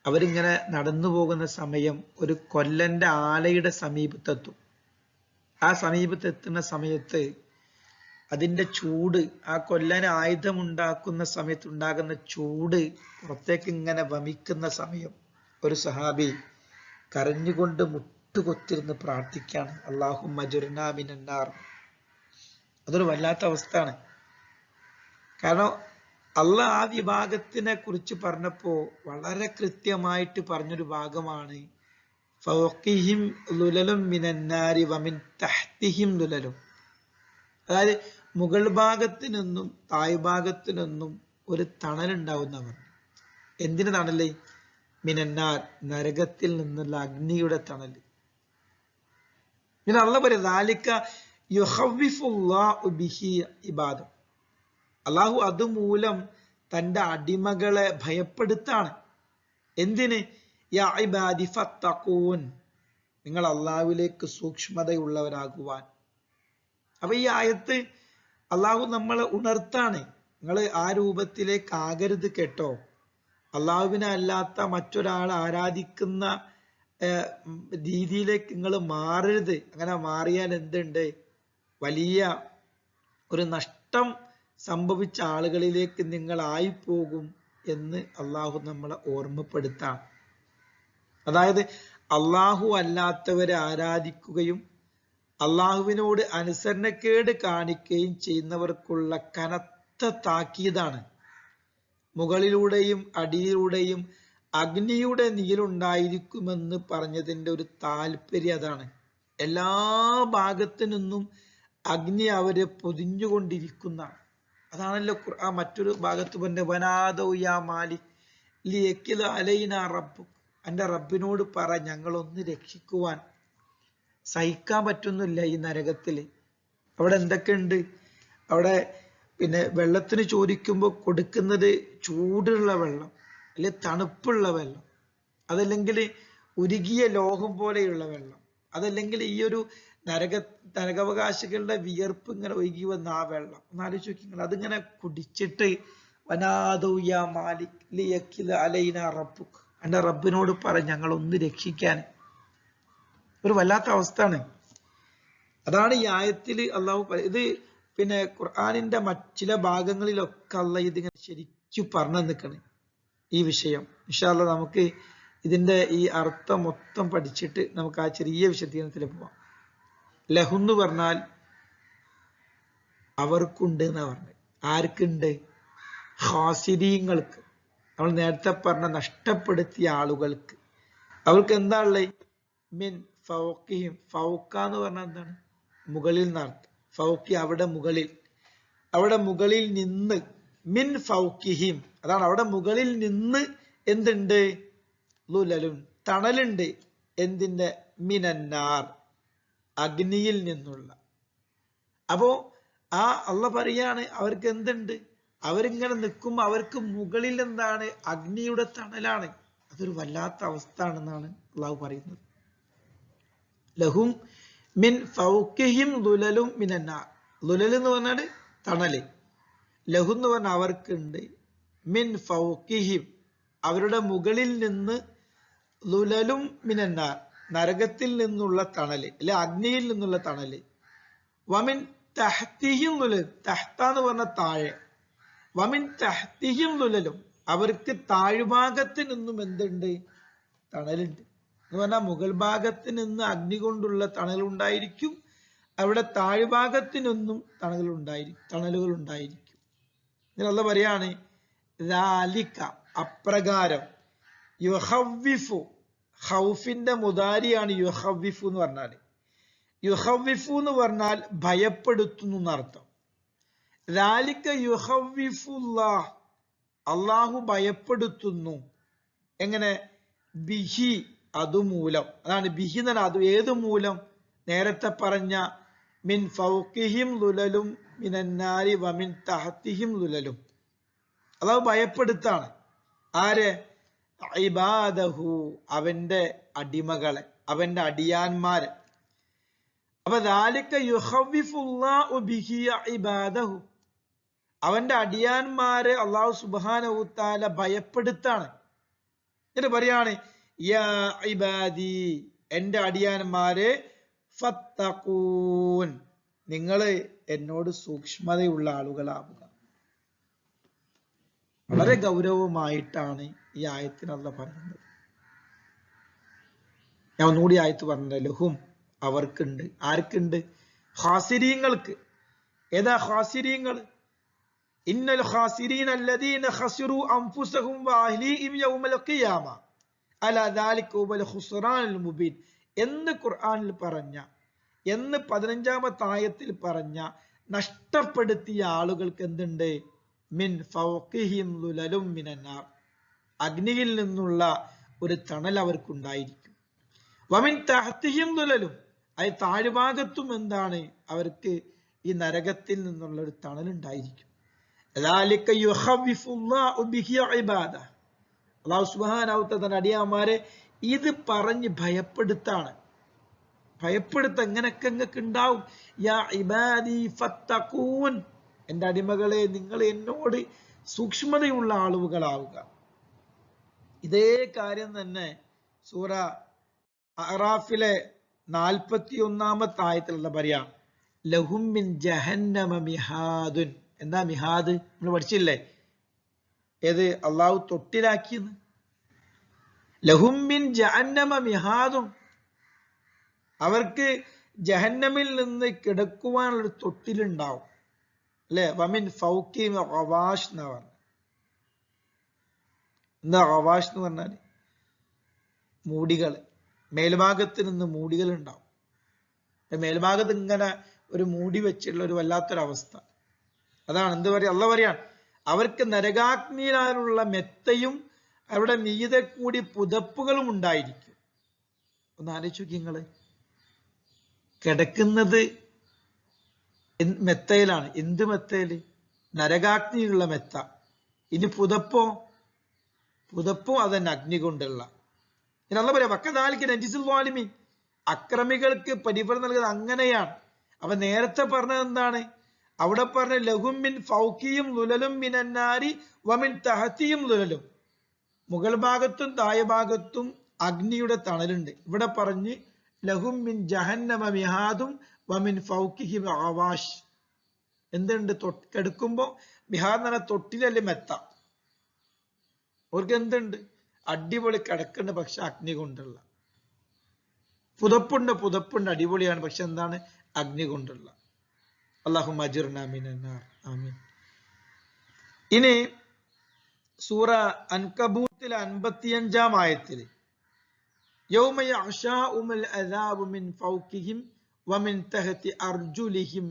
അവരിങ്ങനെ നടന്നു പോകുന്ന സമയം ഒരു കൊല്ലന്റെ ആലയുടെ സമീപത്തെത്തും. ആ സമീപത്തെത്തുന്ന സമയത്ത് അതിന്റെ ചൂട്, ആ കൊല്ലൻ ആയുധമുണ്ടാക്കുന്ന സമയത്ത് ഉണ്ടാകുന്ന ചൂട് പുറത്തേക്ക് ഇങ്ങനെ വമിക്കുന്ന സമയം ഒരു സഹാബി കരഞ്ഞുകൊണ്ട് മുട്ടുകൊത്തിരുന്ന് പ്രാർത്ഥിക്കാണ്, അല്ലാഹുമ്മ അജിർനാ മിനന്നാർ. അതൊരു വല്ലാത്ത അവസ്ഥയാണ്. കാരണം അള്ളാഹ് ആ വിഭാഗത്തിനെ കുറിച്ച് പറഞ്ഞപ്പോ വളരെ കൃത്യമായിട്ട് പറഞ്ഞൊരു ഭാഗമാണ് ഫൗഖിഹിം ലുലലും മിനന്നാരി വമിൻ തഹ്തിഹിം ലുലലും. അതായത് മുകൾ ഭാഗത്ത് നിന്നും തായ് ഭാഗത്ത് നിന്നും ഒരു തണലുണ്ടാവുന്നവർ. എന്തിന് തണല്? മിനന്നാർ, നരകത്തിൽ നിന്നുള്ള അഗ്നിയുടെ തണല്. പിന്നെ അള്ളാഹ് പറയും ദാലിക യുഖവ്വിഫുല്ലാഹു ബിഹി ഇബാദഹു. അള്ളാഹു അതുമൂലം തന്റെ അടിമകളെ ഭയപ്പെടുത്താണ്. എന്തിന്? യാ ഇബാദി ഫത്തഖൂൻ, നിങ്ങൾ അള്ളാഹുവിലേക്ക് സൂക്ഷ്മതയുള്ളവരാകുവാൻ. അപ്പൊ ഈ ആയത്ത് അള്ളാഹു നമ്മളെ ഉണർത്താണ്. നിങ്ങൾ ആ രൂപത്തിലേക്ക് ആകരുത് കേട്ടോ. അള്ളാഹുവിനെ അല്ലാത്ത മറ്റൊരാൾ ആരാധിക്കുന്ന രീതിയിലേക്ക് നിങ്ങൾ മാറരുത്. അങ്ങനെ മാറിയാൽ എന്തുണ്ട്? വലിയ ഒരു നഷ്ടം സംഭവിച്ച ആളുകളിലേക്ക് നിങ്ങൾ ആയിപ്പോകും എന്ന് അള്ളാഹു നമ്മളെ ഓർമ്മപ്പെടുത്താം. അതായത് അള്ളാഹു അല്ലാത്തവരെ ആരാധിക്കുകയും അള്ളാഹുവിനോട് അനുസരണക്കേട് കാണിക്കുകയും ചെയ്യുന്നവർക്കുള്ള കനത്ത താക്കീതാണ്. മുകളിലൂടെയും അടിയിലൂടെയും അഗ്നിയുടെ നീരുണ്ടായിരിക്കുമെന്ന് പറഞ്ഞതിൻ്റെ ഒരു താല്പര്യം അതാണ്. എല്ലാ ഭാഗത്തു നിന്നും അഗ്നി അവരെ പൊതിഞ്ഞുകൊണ്ടിരിക്കുന്നതാണ്. അതാണല്ലോ ഖുർആൻ മറ്റൊരു ഭാഗത്ത് പറഞ്ഞ വനാദൗ യാ മാലിക് ലിയഖിൽ അലൈനാ റബ്ബുക്, എൻ്റെ റബ്ബിനോട് പറ ഞങ്ങളൊന്ന് രക്ഷിക്കുവാൻ. സഹിക്കാൻ പറ്റുന്നില്ല ഈ നരകത്തില്. അവിടെ എന്തൊക്കെയുണ്ട്? അവിടെ പിന്നെ വെള്ളത്തിന് ചോദിക്കുമ്പോൾ കൊടുക്കുന്നത് ചൂടുള്ള വെള്ളം, അല്ലെ തണുപ്പുള്ള വെള്ളം, അതല്ലെങ്കിൽ ഉരുകിയ ലോഹം പോലെയുള്ള വെള്ളം, അതല്ലെങ്കിൽ ഈ ഒരു നരകാവകാശികളുടെ വിയർപ്പ് ഇങ്ങനെ ഒഴുകി വന്ന ആ വെള്ളം ഒന്ന് ആലോചിച്ച് നോക്കി. അതിങ്ങനെ കുടിച്ചിട്ട് വനാദൗ യാ മാലിക് ലിയഖിൽ അലൈനാ റബ്ബുക്, എൻ്റെ റബ്ബിനോട് പറ ഞങ്ങളൊന്ന് രക്ഷിക്കാൻ. ഒരു വല്ലാത്ത അവസ്ഥയാണ്. അതാണ് ഈ ആയത്തിൽ അള്ളാഹു ഇത് പിന്നെ ഖുർആനിന്റെ ചില ഭാഗങ്ങളിലൊക്കെ അള്ളാഹ് ഇതിങ്ങനെ ശരിക്കും പറഞ്ഞു നിൽക്കണേ ഈ വിഷയം. ഇൻഷാ അല്ലാഹ് നമുക്ക് ഇതിന്റെ ഈ അർത്ഥം മൊത്തം പഠിച്ചിട്ട് നമുക്ക് ആ ചെറിയ വിശദീകരണത്തിൽ പോവാം. ലഹുന്ന് പറഞ്ഞാൽ അവർക്കുണ്ട് എന്നാ പറഞ്ഞത്. ആർക്കുണ്ട്? ഖാസിരീങ്ങൾക്ക്, നമ്മൾ നേരത്തെ പറഞ്ഞ നഷ്ടപ്പെടുത്തിയ ആളുകൾക്ക്. അവർക്ക് എന്താ ഉള്ളത്? മിൻ ഫൗഖിഹിം. ഫൗഖ എന്ന് പറഞ്ഞാൽ എന്താണ്? മുകളിൽ നടത്തും. ഫൗഖി അവിടെ മുകളിൽ, അവിടെ മുകളിൽ നിന്ന്. മിൻ ഫൗഖിഹിം അതാണ് അവിടെ മുകളിൽ നിന്ന് എന്തുണ്ട്? ലുലലുൻ തണലുണ്ട്. എന്തിന്റെ? മിനന്നാർ അഗ്നിയിൽ നിന്നുള്ള. അപ്പോ ആ അള്ളാഹ് പറയാണ് അവർക്ക് എന്തുണ്ട്? അവരിങ്ങനെ നിൽക്കുമ്പോ അവർക്ക് മുകളിൽ എന്താണ്? അഗ്നിയുടെ തണലാണ്. അതൊരു വല്ലാത്ത അവസ്ഥ ആണെന്നാണ് അള്ളാഹു പറയുന്നത്. ലഹും മിൻ ഫൗഖിഹിം ളുലലും മിനന്നാർ. ളുലൽ എന്ന് പറഞ്ഞാൽ തണല്. ലഹു എന്ന് പറഞ്ഞാൽ അവർക്കുണ്ട്. മിൻ ഫൗഖിഹിം അവരുടെ മുകളിൽ നിന്ന്, ളുലലും മിനന്നാർ നരകത്തിൽ നിന്നുള്ള തണല്, അല്ലെ അഗ്നിയിൽ നിന്നുള്ള തണല്. വമിൻ തഹ്തിഹിം ളുലൽ, തഹ്ത എന്ന് പറഞ്ഞ താഴെ. വമിൻ തഹ്തിഹിം ളുലലും അവർക്ക് താഴ്ഭാഗത്ത് നിന്നും എന്തുണ്ട്? തണലുണ്ട്. എന്ന് പറഞ്ഞാൽ മുകൾ ഭാഗത്ത് നിന്ന് അഗ്നി കൊണ്ടുള്ള തണലുണ്ടായിരിക്കും, അവിടെ താഴ്ഭാഗത്ത് നിന്നും തണലുകൾ ഉണ്ടായിരിക്കും. അല്ലാഹ് പറയാണ് ദാലിക അപ്രകാരം. യുഖവ്വിഫു ഖൗഫിന്റെ മുദാരിയാണ് യുഖവ്വിഫു എന്ന് പറഞ്ഞാൽ. യുഖവ്വിഫു എന്ന് പറഞ്ഞാൽ ഭയപ്പെടുത്തുന്നു എന്നർത്ഥം. ദാലിക യുഖവ്വിഫുല്ലാഹ് അള്ളാഹു ഭയപ്പെടുത്തുന്നു. എങ്ങനെ? ബിഹി അതുമൂലം. അതാണ് ബിഹി എന്ന് പറഞ്ഞാൽ അത് ഏത് മൂലം? നേരത്തെ പറഞ്ഞ മിൻ ഫൗഖിഹിം ളുലലും മിനന്നാരി വമിൻ തഹ്തിഹിം ളുലലും. അള്ളാഹു ഭയപ്പെടുത്താണ്. ആരെ? ഇബാദഹു അവന്റെ അടിമകളെ, അവന്റെ അടിയാന്മാരെ. അപ്പൊ ദാലിക യുഖവ്വിഫുല്ലാഹു ബിഹി ഇബാദഹു അവന്റെ അടിയാന്മാരെ അള്ളാഹു സുബ്ഹാനഹു തആല ഭയപ്പെടുത്താണ്. എന്നിട്ട് പറയാണ് യാ ഇബാദി എന്റെ അടിയാന്മാരെ ഫത്തഖൂൻ നിങ്ങള് എന്നോട് സൂക്ഷ്മതയുള്ള ആളുകളാവുക. വളരെ ഗൗരവമായിട്ടാണ് ഈ ആയത്തിന് അല്ലാഹ് പറയുന്നത്. ഞാൻ ഒന്നുകൂടി ആയത്ത് പറഞ്ഞ ലഹും അവർക്കുണ്ട്. ആർക്കുണ്ട്? ഖാസിരീങ്ങൾക്ക്. ഏതാ ഖാസിരീങ്ങൾ? ഇന്നൽ ഖാസിരീന അല്ലദീന ഖസിറു അൻഫുസഹും വഅഹ്ലീഹിം യൗമൽ ഖിയാമ അലാ ദാലിക ഹുവൽ ഖുസ്റാനുൽ മുബീൻ എന്ന് ഖുർആനിൽ പറഞ്ഞ, എന്ന് 15-ാമത്തെ ആയത്തിൽ പറഞ്ഞ നഷ്ടപ്പെടുത്തിയ ആളുകൾക്ക് എന്തുണ്ട്? മിൻ ഫൗഖിഹിം ളുലലും മിനന്നാർ, അഗ്നിയിൽ നിന്നുള്ള ഒരു തണൽ അവർക്കുണ്ടായിരിക്കും. വമിൻ തഹ്തിഹിം ളുലലും, അത് താഴ്ഭാഗത്തും എന്താണ്? അവർക്ക് ഈ നരകത്തിൽ നിന്നുള്ള ഒരു തണൽ ഉണ്ടായിരിക്കും. അല്ലാഹു സുബ്ഹാനഹു വ തആല അടിയാന്മാരെ ഇത് പറഞ്ഞ് ഭയപ്പെടുത്താണ്. ഭയപ്പെടുത്ത എങ്ങനെയൊക്കെ നിങ്ങൾക്ക് ഉണ്ടാവും. യാ ഇബാദി ഫത്തഖൂൻ, എന്റെ അടിമകളെ നിങ്ങൾ എന്നോട് സൂക്ഷ്മതയുള്ള ആളുകളാവുക. ഇതേ കാര്യം തന്നെ സൂറ അറാഫിലെ 41-ാമത്തെ ആയത്തിലുള്ള പറയാ, ലഹും മിൻ ജഹന്നമ മിഹാദുൻ. എന്താ മിഹാദ്? നമ്മൾ പഠിച്ചില്ലേ? ഏത്? അള്ളാഹു തൊട്ടിലാക്കിയെന്ന്. ലഹും മിൻ ജഹന്നമ മിഹാദും, അവർക്ക് ജഹന്നമിൽ നിന്ന് കിടക്കുവാനുള്ള തൊട്ടിലുണ്ടാവും. അല്ലെ? വമിൻ ഫൗഖി ഗവാഷ് എന്നാ പറഞ്ഞ. എന്താ ഗവാഷ് എന്ന് പറഞ്ഞാല്? മൂടികൾ. മേൽഭാഗത്ത് നിന്ന് മൂടികൾ ഉണ്ടാവും. മേൽഭാഗത്ത് ഇങ്ങനെ ഒരു മൂടി വെച്ചുള്ള ഒരു വല്ലാത്തൊരവസ്ഥ. അതാണ് എന്ത് പറയാ? അള്ളാഹു പറയാണ്, അവർക്ക് നരകാഗ്നിയിലുള്ള മെത്തയും അവിടെ മീതെ കൂടി പുതപ്പുകളും ഉണ്ടായിരിക്കും. ഒന്ന് ആലോചിച്ചു നിങ്ങള്. കിടക്കുന്നത് മെത്തയിലാണ്. എന്ത് മെത്തയില്? നരകാഗ്നിയിലുള്ള മെത്ത. ഇനി പുതപ്പോ? പുതപ്പും അതന്നെ അഗ്നി കൊണ്ടുള്ള. അല്ല പറയാ വക്കദാലിക നജിസുൽ ളാലിമീൻ, അക്രമികൾക്ക് പരിഫലം നൽകുന്നത് അങ്ങനെയാണ്. അപ്പൊ നേരത്തെ പറഞ്ഞത് എന്താണ്? അവിടെ പറഞ്ഞ ലഹും മിൻ ഫൗഖിയും ളുലലും മിനന്നാരി വമിൻ തഹ്തിയും ളുലലും, മുകൾ ഭാഗത്തും താഴെ ഭാഗത്തും അഗ്നിയുടെ തണലുണ്ട്. ഇവിടെ പറഞ്ഞ് ലഹും മിൻ ജഹന്നമ മിഹാദും വമിൻ ഫൗഖിഹിം ഗവാഷ്. എന്തുണ്ട്? കെടുക്കുമ്പോ മിഹാദ് എന്ന് പറഞ്ഞാൽ തൊട്ടിലല്ലേ മെത്ത. അവർക്ക് എന്തുണ്ട്? അടിപൊളി കിടക്കുന്നുണ്ട്, പക്ഷെ അഗ്നി കൊണ്ടുള്ള. പുതപ്പുണ്ട് അടിപൊളിയാണ്, പക്ഷെ എന്താണ്? അഗ്നി കൊണ്ടുള്ള. അല്ലാഹുമ്മ അജിർനാ മിനന്നാർ. ആമീൻ. ഇനി സൂറ അൻകബൂത്തിലെ 55-ാം ആയത്തില് യൗമ യഅ്ശാഉൽ അദാബു മിൻ ഫൗഖിഹിം വമിൻ തഹ്തി അർജുലിഹിം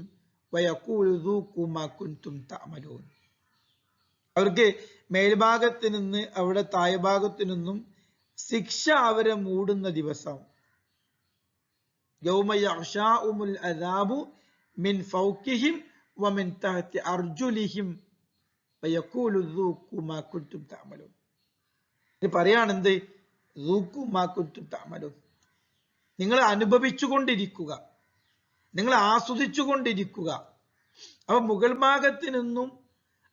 വയഖൂലു ദൂഖൂ മാ കുൻതും തഅമലൂൻ. അവർക്ക് മേൽഭാഗത്ത് നിന്ന് അവിടെ താഴ്ഭാഗത്തു നിന്നും ശിക്ഷ അവരെ മൂടുന്ന ദിവസം. യൗമ യഅ്ശാഉൽ അദാബു മിൻ ഫൗഖിഹിം വമിൻ തഹ്തി അർജുലിഹിം വയഖൂലു ദൂഖൂ മാ കുൻതും തഅമലൂൻ. ഇത് പറയാണെന്ത്? ദൂഖൂ മാ കുൻതും തഅമലൂൻ, നിങ്ങൾ അനുഭവിച്ചുകൊണ്ടിരിക്കുക, നിങ്ങൾ ആസ്വദിച്ചുകൊണ്ടിരിക്കുക. അപ്പൊ മുകൾ ഭാഗത്ത് നിന്നും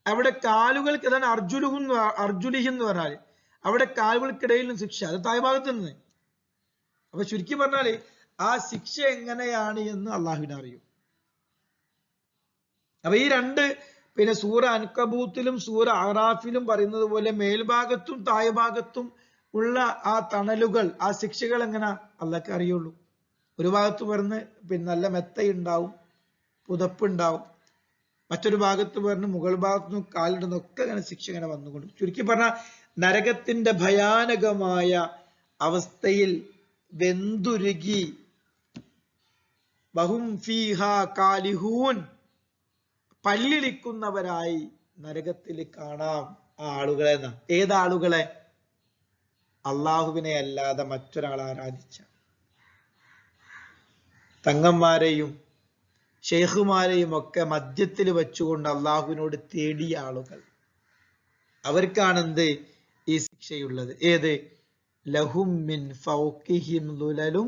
അവിടെ കാലുകൾക്ക്, അതാണ് അർജുലിഹിം എന്ന് പറഞ്ഞാല് അവിടെ കാലുകൾക്കിടയിലും ശിക്ഷ, അത് താഴ്ഭാഗത്ത് നിന്ന്. അപ്പൊ ചുരുക്കി പറഞ്ഞാല് ആ ശിക്ഷ എങ്ങനെയാണ് എന്ന് അള്ളാഹുവിനെ അറിയും. അപ്പൊ ഈ രണ്ട് സൂറ അൻകബൂത്തിലും സൂറ അറാഫിലും പറയുന്നത് പോലെ മേൽഭാഗത്തും താഴ്ഭാഗത്തും ഉള്ള ആ തണലുകൾ, ആ ശിക്ഷകൾ എങ്ങനെ അള്ളാഹ്ക്ക് അറിയുള്ളൂ. ഒരു ഭാഗത്ത് പറഞ്ഞ് നല്ല മെത്തയുണ്ടാവും, പുതപ്പുണ്ടാവും. മറ്റൊരു ഭാഗത്ത് പറഞ്ഞ് മുകൾ ഭാഗത്തുനിന്നും കാലിടുന്നൊക്കെ അങ്ങനെ ശിക്ഷ ഇങ്ങനെ വന്നുകൊണ്ട്. ചുരുക്കി പറഞ്ഞാൽ നരകത്തിന്റെ ഭയാനകമായ അവസ്ഥയിൽ വെന്തുരുകി വഹും ഫീഹാ കാലിഹൂൻ, പല്ലിളിക്കുന്നവരായി നരകത്തിൽ കാണാം ആ ആളുകളെ. ഏതാളുകളെ? അള്ളാഹുവിനെ അല്ലാതെ മറ്റൊരാൾ ആരാധിച്ച തങ്ങന്മാരെയും ഷെയ്ഖുമാരെയും ഒക്കെ മധ്യത്തിൽ വെച്ചുകൊണ്ട് അള്ളാഹുവിനോട് തേടിയ ആളുകൾ. അവർക്കാണെന്ത് ഈ ശിക്ഷയുള്ളത്? ഏത്? ലഹും മിൻ ഫൗഖിഹിം ളുലലും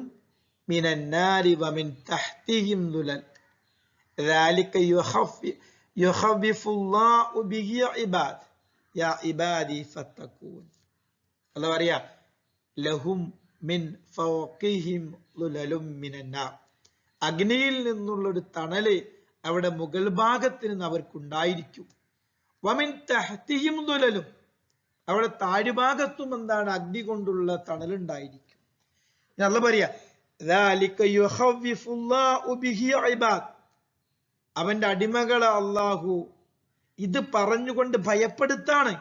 മിനന്നാരി വമിൻ തഹ്തിഹിം ളുലൽ ذلك يخوف الله به عباد يا عبادي فاتقون. അല്ലാഹു പറയാ ലഹും മിൻ ഫൗഖിഹിം ളുലലും മിനന്നാർ, അഗ്നിയിൽ നിന്നുള്ളൊരു തണല് അവിടെ മുകൾ ഭാഗത്ത് നിന്ന് അവർക്കുണ്ടായിരിക്കും. വമിൻ തഹ്തിഹിം ളുലലും, അവിടെ താഴ്ഭാഗത്തും എന്താണ്? അഗ്നി കൊണ്ടുള്ള തണലുണ്ടായിരിക്കും. അല്ലാഹു പറയാ ذَلِكَ يُخَوِّفُ اللَّهُ بِهِ عِبَادَ അവന്റെ അടിമകളെ അല്ലാഹു ഇത് പറഞ്ഞുകൊണ്ട് ഭയപ്പെടുത്താണ്.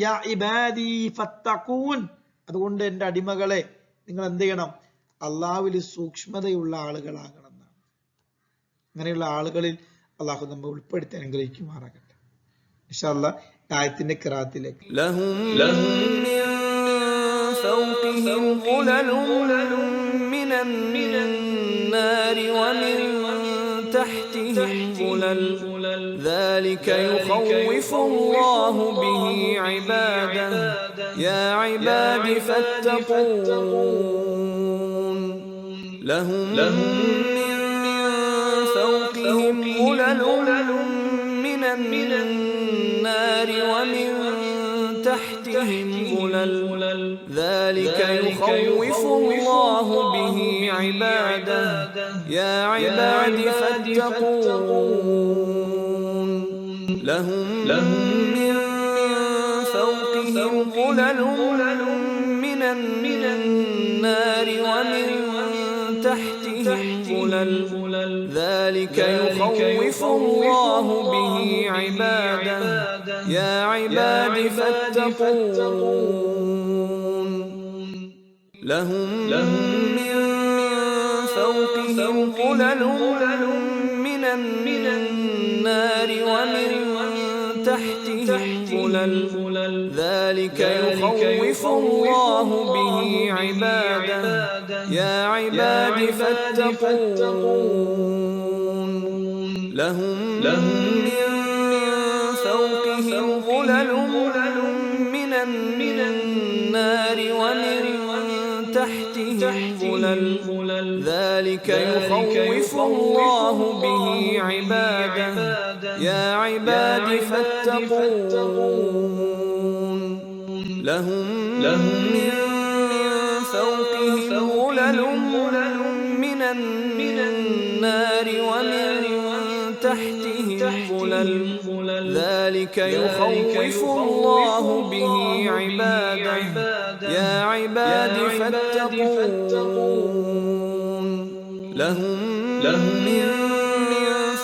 യാ ഇബാദി ഫത്തഖൂൻ, അതുകൊണ്ട് എൻ്റെ അടിമകളെ നിങ്ങൾ എന്ത് ചെയ്യണം? അള്ളാഹുവിൽ സൂക്ഷ്മതയുള്ള ആളുകളാകണം എന്നാണ്. അങ്ങനെയുള്ള ആളുകളിൽ അള്ളാഹു നമ്മെ ഉൾപ്പെടുത്തി അനുഗ്രഹിക്കുമാറാകട്ടെ. ഇൻഷാ അല്ലാഹ് ആയത്തിന്റെ ഖിറാഅത്തിലേക്ക്. ലഹും മിൻ ഫൗഖിഹിം ളുലലും മിനൻ നാരി വമിൻ തഹ്തിഹിം ളുലൽ ذلك يخوف الله به عباده يا عباد فاتقون لهم من فوقهم ظلل من النار ومن تحتهم ظلل ذلك يخوف الله به عباده يا عباد فاتقون لهم من فوقهم ظلل من النار ومن تحتهم ظلل ذلك يخوف الله به عباده يا عباد فاتقون لهم من فوقهم ظلل من النار ومن تحتهم ظلل ذلك يخوف الله به عباده يا عباد فاتقون لهم من فوقهم ظلل من النار ومن تحتهم ظلل ذلك يخوف الله به عباده يا عباد فاتقون لهم من فوقهم ظلل من النار ومن تحتهم ظلل ذلك يخوف الله به عباده يا عباد فاتقون لهم من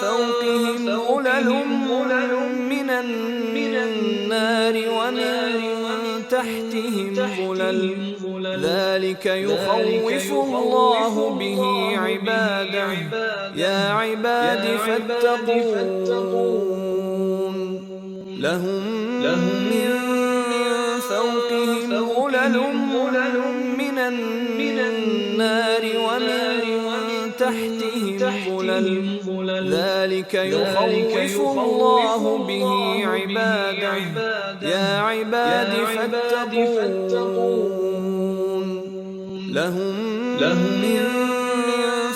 فوقهم ظلل من النار ومن تحتهم ظلل ذلك يخوف الله به عباده يا عباد فاتقون لهم من فوقهم ظلل من النار ومن تحتهم ظلل ذلك يخوف الله به عباده يا عباد فاتقون لهم من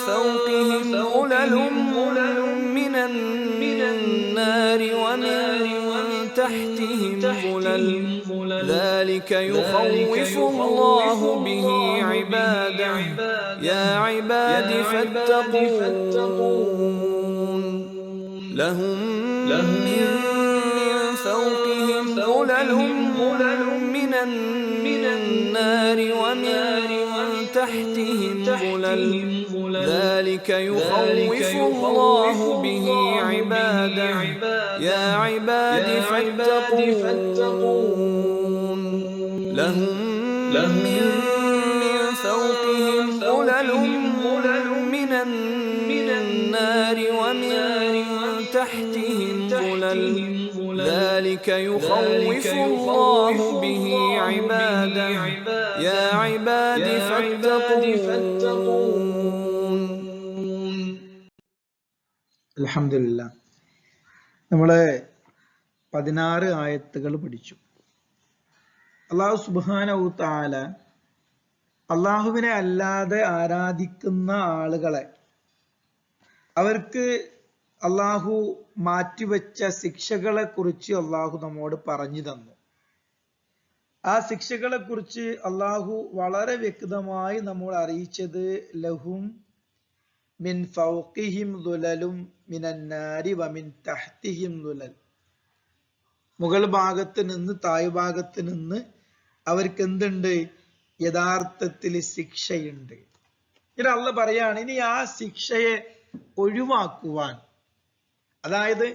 فوقهم ظلل من النار ومن تحتهم ظلل ذلك يخوف الله به عباده يا عباد فاتقون لهم من فوقهم ظلل من النار ومن تحتهم ظلل ذلك يخوف الله به عباده يا عباد فاتقون لهم من فوقهم ظلل من النار ومن تحتهم ظلل ذلك يخوف الله به عباده يا عباد فاتقون الحمد لله. നമ്മള് 16 ആയത്തുകൾ പഠിച്ചു. അല്ലാഹു സുബ്ഹാനഹു തആല അല്ലാഹുവിനെ അല്ലാതെ ആരാധിക്കുന്ന ആളുകളെ അവർക്ക് അല്ലാഹു മാറ്റിവെച്ച ശിക്ഷകളെ കുറിച്ച് അല്ലാഹു നമ്മോട് പറഞ്ഞു തന്നു. ആ ശിക്ഷകളെ കുറിച്ച് അല്ലാഹു വളരെ വ്യക്തമായി നമ്മൾ അറിയിച്ചത് ലഹും മിൻ ഫൗഖിഹിം ദുലലും മിനൻ നാരി വമിൻ തഹ്തിഹിം ദുലൽ, മുകൾ ഭാഗത്ത് നിന്ന് താഴ് ഭാഗത്ത് നിന്ന് അവർക്ക് എന്തുണ്ട്? യഥാർത്ഥത്തിൽ ശിക്ഷയുണ്ട്. ഇനി അള്ളാഹ് പറയാണ്, ഇനി ആ ശിക്ഷയെ ഒഴിവാക്കുവാൻ, അതായത്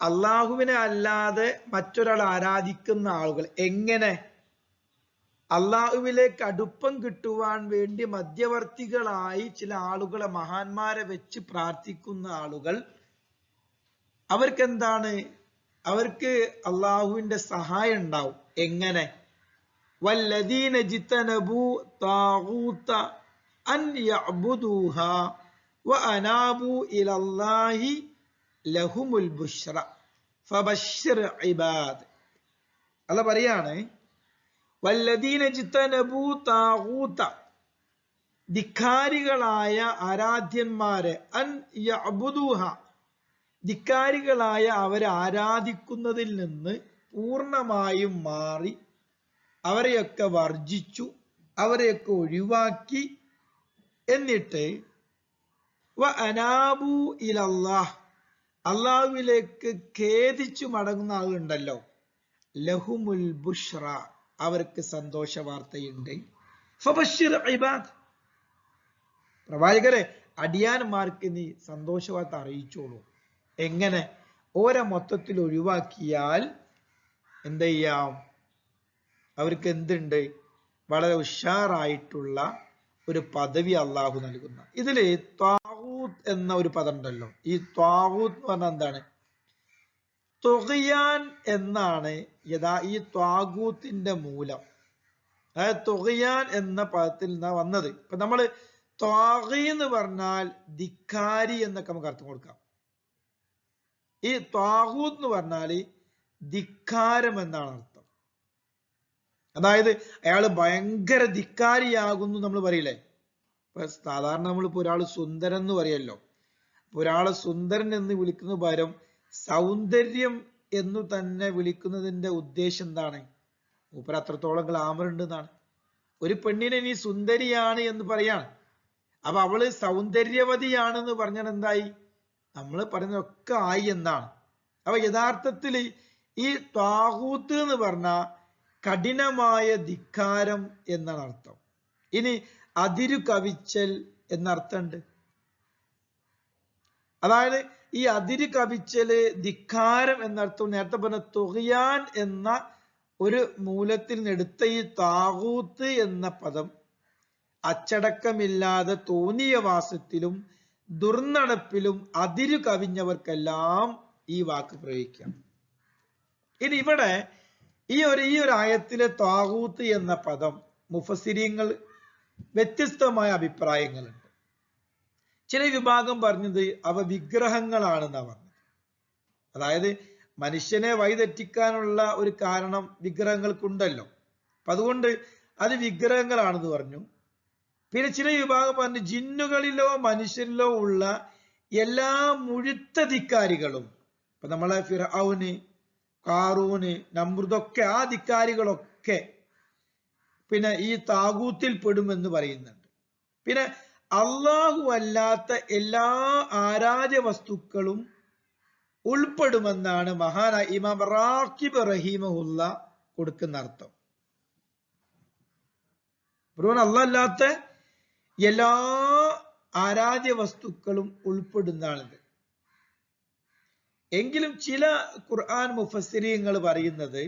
അള്ളാഹുവിനെ അല്ലാതെ മറ്റൊരാൾ ആരാധിക്കുന്ന ആളുകൾ എങ്ങനെ അള്ളാഹുവിലേക്ക് അടുപ്പം കിട്ടുവാൻ വേണ്ടി മധ്യവർത്തികളായി ചില ആളുകളെ, മഹാന്മാരെ വെച്ച് പ്രാർത്ഥിക്കുന്ന ആളുകൾ, അവർക്കെന്താണ്, അവർക്ക് അള്ളാഹുവിന്റെ സഹായം ഉണ്ടാവും. എങ്ങനെ? വല്ലദീന ജിതനബു താഗൂത അൻ യഅ്ബുദൂഹാ വഅനാബു ഇലല്ലാഹി ലഹുമുൽ ബുശ്റ ഫബശ്ശിർ ഇബാദ്. അല്ലാഹ് പറയാണ്, വല്ലദീന ജിതനബു താഗൂത, ധിക്കാരികളായ ആരാധ്യന്മാരെ, അൻ യഅ്ബുദൂഹ, ധിക്കാരികളായ അവരെ ആരാധിക്കുന്നതിൽ നിന്ന് പൂർണ്ണമായും മാറി അവരെയൊക്കെ വർജിച്ചു, അവരെയൊക്കെ ഒഴിവാക്കി. എന്നിട്ട് വഅനാബു ഇലല്ലാഹ്, അള്ളാഹുവിലേക്ക് ഖേദിച്ചു മടങ്ങുന്ന ആളുണ്ടല്ലോ, ലഹുമുൽ ബുശ്റ, അവർക്ക് സന്തോഷ വാർത്തയുണ്ട്. ഫബശ്ശിർ ഇബാദ്, പ്രവാചകരെ അടിയാന്മാർക്ക് നീ സന്തോഷ വാർത്ത അറിയിച്ചോളൂ. എങ്ങനെ? ഓരെ മൊത്തത്തിൽ ഒഴിവാക്കിയാൽ എന്ത് ചെയ്യാം? അവർക്ക് എന്തുണ്ട്? വളരെ ഉഷാറായിട്ടുള്ള ഒരു പദവി അള്ളാഹു നൽകുന്ന. ഇതില് ത്വാഗൂത്ത് എന്ന ഒരു പദം ഉണ്ടല്ലോ. ഈ ത്വാഗൂത്ത് എന്ന് പറഞ്ഞാൽ എന്താണ്? തുഗ്യാൻ എന്നാണ് ഈ ത്വാഗൂത്തിന്റെ മൂലം. അതായത് തുഗ്യാൻ എന്ന പദത്തിൽ നിന്നാണ് വന്നത്. ഇപ്പൊ നമ്മള് ത്വാഗി എന്ന് പറഞ്ഞാൽ ധിക്കാരി എന്നൊക്കെ നമുക്ക് അർത്ഥം കൊടുക്കാം. ഈ ത്വാഗൂത്ത് എന്ന് പറഞ്ഞാല് ധിക്കാരം എന്നാണ് അർത്ഥം. അതായത് അയാള് ഭയങ്കര ധിക്കാരിയാകുന്നു നമ്മൾ പറയില്ലേ. ഇപ്പൊ സാധാരണ നമ്മളിപ്പോ ഒരാള് സുന്ദരൻ എന്ന് പറയല്ലോ. ഒരാളെ സുന്ദരൻ എന്ന് വിളിക്കുന്ന പകരം സൗന്ദര്യം എന്നു തന്നെ വിളിക്കുന്നതിന്റെ ഉദ്ദേശം എന്താണ്? മൂപ്പര് അത്രത്തോളം ഗ്ലാമർ ഉണ്ട് എന്നാണ്. ഒരു പെണ്ണിനെ നീ സുന്ദരിയാണ് എന്ന് പറയാണ്. അപ്പൊ അവള് സൗന്ദര്യവതിയാണെന്ന് പറഞ്ഞാൽ എന്തായി? നമ്മൾ പറയുന്നതൊക്കെ ആയി എന്നാണ്. അപ്പൊ യഥാർത്ഥത്തിൽ ഈ ത്വാഗൂത്ത് എന്ന് പറഞ്ഞ കഠിനമായ ധിക്കാരം എന്നാണ് അർത്ഥം. ഇനി അതിരു കവിച്ചൽ എന്നർത്ഥമുണ്ട്. അതായത് ഈ അതിര് കവിച്ചല്, ധിക്കാരം എന്നർത്ഥം. നേരത്തെ പറഞ്ഞ തുഗ്യാൻ എന്ന ഒരു മൂലത്തിൽ നിന്നെടുത്ത ഈ താഗൂത്ത് എന്ന പദം അച്ചടക്കമില്ലാതെ തോന്നിയ വാസത്തിലും ദുർനടപ്പിലും അതിരു കവിഞ്ഞവർക്കെല്ലാം ഈ വാക്ക് പ്രയോഗിക്കാം. ഇനി ഇവിടെ ഈ ഒരു ആയത്തിലെ താഗൂത്ത് എന്ന പദം മുഫസ്സിരീങ്ങൾ വ്യത്യസ്തമായ അഭിപ്രായങ്ങളുണ്ട്. ചില വിഭാഗം പറഞ്ഞത് അവ വിഗ്രഹങ്ങളാണെന്നാണ് പറഞ്ഞത്. അതായത് മനുഷ്യനെ വഴിതെറ്റിക്കാനുള്ള ഒരു കാരണം വിഗ്രഹങ്ങൾക്കുണ്ടല്ലോ. അപ്പൊ അതുകൊണ്ട് അത് വിഗ്രഹങ്ങളാണെന്ന് പറഞ്ഞു. പിന്നെ ചില വിഭാഗം പറഞ്ഞു ജിന്നുകളിലോ മനുഷ്യരിലോ ഉള്ള എല്ലാ മുഴുത്ത ധിക്കാരികളും, ഇപ്പൊ നമ്മളെ ഫിർഔന്, ഖാറൂന്, നമ്രുദൊക്കെ, ആ ധിക്കാരികളൊക്കെ പിന്നെ ഈ താഗൂത്തിൽ പെടുമെന്ന് പറയുന്നുണ്ട്. പിന്നെ അള്ളാഹു അല്ലാത്ത എല്ലാ ആരാധ്യ വസ്തുക്കളും ഉൾപ്പെടുമെന്നാണ് മഹാനായ ഇമാം റാഖിബ് റഹിമഹുല്ല കൊടുക്കുന്ന അർത്ഥം. അല്ലാഹു അല്ലാത്ത എല്ലാ ആരാധ്യ വസ്തുക്കളും ഉൾപ്പെടുന്നതാണിത്. എങ്കിലും ചില ഖുർആൻ മുഫസ്സിരീങ്ങൾ പറയുന്നത്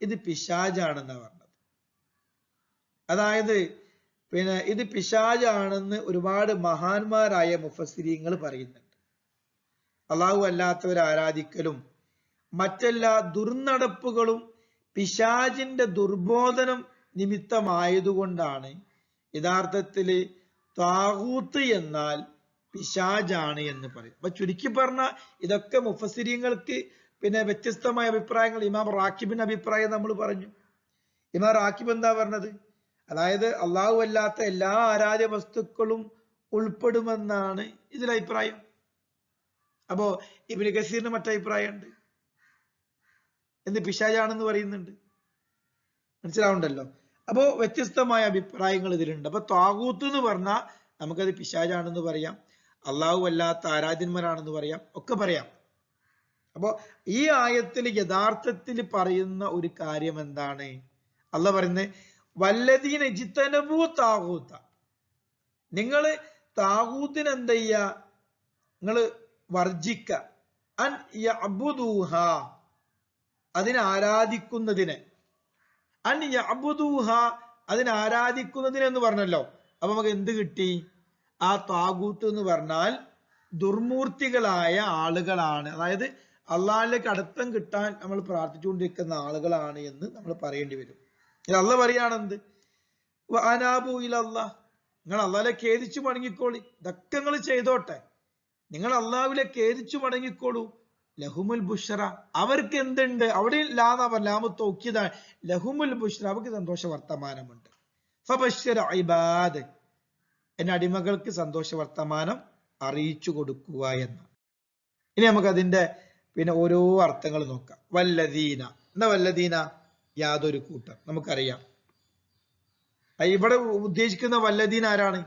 ഇത് പിശാചാണെന്നാണ് പറഞ്ഞത്. അതായത് പിന്നെ ഇത് പിശാചാണെന്ന് ഒരുപാട് മഹാന്മാരായ മുഫസ്സിരീങ്ങൾ പറയുന്നുണ്ട്. അള്ളാഹു അല്ലാത്തവരെ ആരാധിക്കലും മറ്റെല്ലാ ദുർനടപ്പുകളും പിശാചിന്റെ ദുർബോധനം നിമിത്തമായതുകൊണ്ടാണ് യഥാർത്ഥത്തില് താഗൂത്ത് എന്നാൽ പിശാചാണ് എന്ന് പറയും. അപ്പൊ ചുരുക്കി പറഞ്ഞ ഇതൊക്കെ മുഫസ്സിരീങ്ങൾക്ക് പിന്നെ വ്യത്യസ്തമായ അഭിപ്രായങ്ങൾ. ഇമാം റാക്കിബിന്റെ അഭിപ്രായം നമ്മൾ പറഞ്ഞു. ഇമാം റാക്കിബ് എന്താ പറഞ്ഞത്? അതായത് അള്ളാഹു അല്ലാത്ത എല്ലാ ആരാധ്യ വസ്തുക്കളും ഉൾപ്പെടുമെന്നാണ് ഇതിൽ അഭിപ്രായം. അപ്പോ ഇബ്നു കസീറിന് മറ്റഭിപ്രായമുണ്ട്, എന്ത് പിശാചാണെന്ന് പറയുന്നുണ്ട്. മനസ്സിലാവുണ്ടല്ലോ. അപ്പോ വ്യത്യസ്തമായ അഭിപ്രായങ്ങൾ ഇതിലുണ്ട്. അപ്പൊ താഗൂത്ത് എന്ന് പറഞ്ഞാൽ നമുക്കത് പിശാചാണെന്ന് പറയാം, അള്ളാഹു അല്ലാത്ത ആരാധ്യന്മാരാണെന്ന് പറയാം, ഒക്കെ പറയാം. അപ്പോ ഈ ആയത്തിൽ യഥാർത്ഥത്തിൽ പറയുന്ന ഒരു കാര്യം എന്താണ്? അള്ളാഹ് പറയുന്നത് വല്ലദീന ഇജ്തനബൂ താഗൂത്ത, നിങ്ങൾ താഗൂത്തിനെ എന്ത് ചെയ്യ, നിങ്ങൾ വർജിക്ക, അൻ യഅ്ബുദൂഹ, അതിനെ ആരാധിക്കുന്നതിനെ, അൻ യഅ്ബുദൂഹ, അതിനെ ആരാധിക്കുന്നതിന് എന്ന് പറഞ്ഞല്ലോ. അപ്പൊ നമുക്ക് എന്ത് കിട്ടി? ആ താഗൂത്ത് എന്ന് പറഞ്ഞാൽ ദുർമൂർത്തികളായ ആളുകളാണ്, അതായത് അള്ളാഹിലേക്ക് അടുപ്പം കിട്ടാൻ നമ്മൾ പ്രാർത്ഥിച്ചുകൊണ്ടിരിക്കുന്ന ആളുകളാണ് എന്ന് നമ്മൾ പറയേണ്ടി വരും. അള്ളാഹ് പറയാണെന്ത്? അനാബു ഇലല്ലാഹ്, നിങ്ങൾ അള്ളാഹിലേക്ക് ഖേദിച്ചു മടങ്ങിക്കോളി, ഇതൊക്കെ നിങ്ങൾ ചെയ്തോട്ടെ, നിങ്ങൾ അള്ളാഹുവിലേക്ക് ഖേദിച്ചു മടങ്ങിക്കോളൂ. ലഹുമുൽ ബുഷ്റ, അവർക്ക് എന്തുണ്ട്? അവിടെ ലാമ തോക്കിയതാണ്. ലഹുമുൽ ബുഷ്റ, അവർക്ക് സന്തോഷ വർത്തമാനമുണ്ട്. ഫബശ്ശിർ ഇബാദ്, എന്റെ അടിമകൾക്ക് സന്തോഷ വർത്തമാനം അറിയിച്ചു കൊടുക്കുക എന്ന്. ഇനി നമുക്ക് അതിന്റെ ഓരോ അർത്ഥങ്ങൾ നോക്കാം. വല്ലദീന, എന്താ വല്ലദീന? യാതൊരു കൂട്ടർ. നമുക്കറിയാം ഇവിടെ ഉദ്ദേശിക്കുന്ന വല്ലദീന ആരാണ്?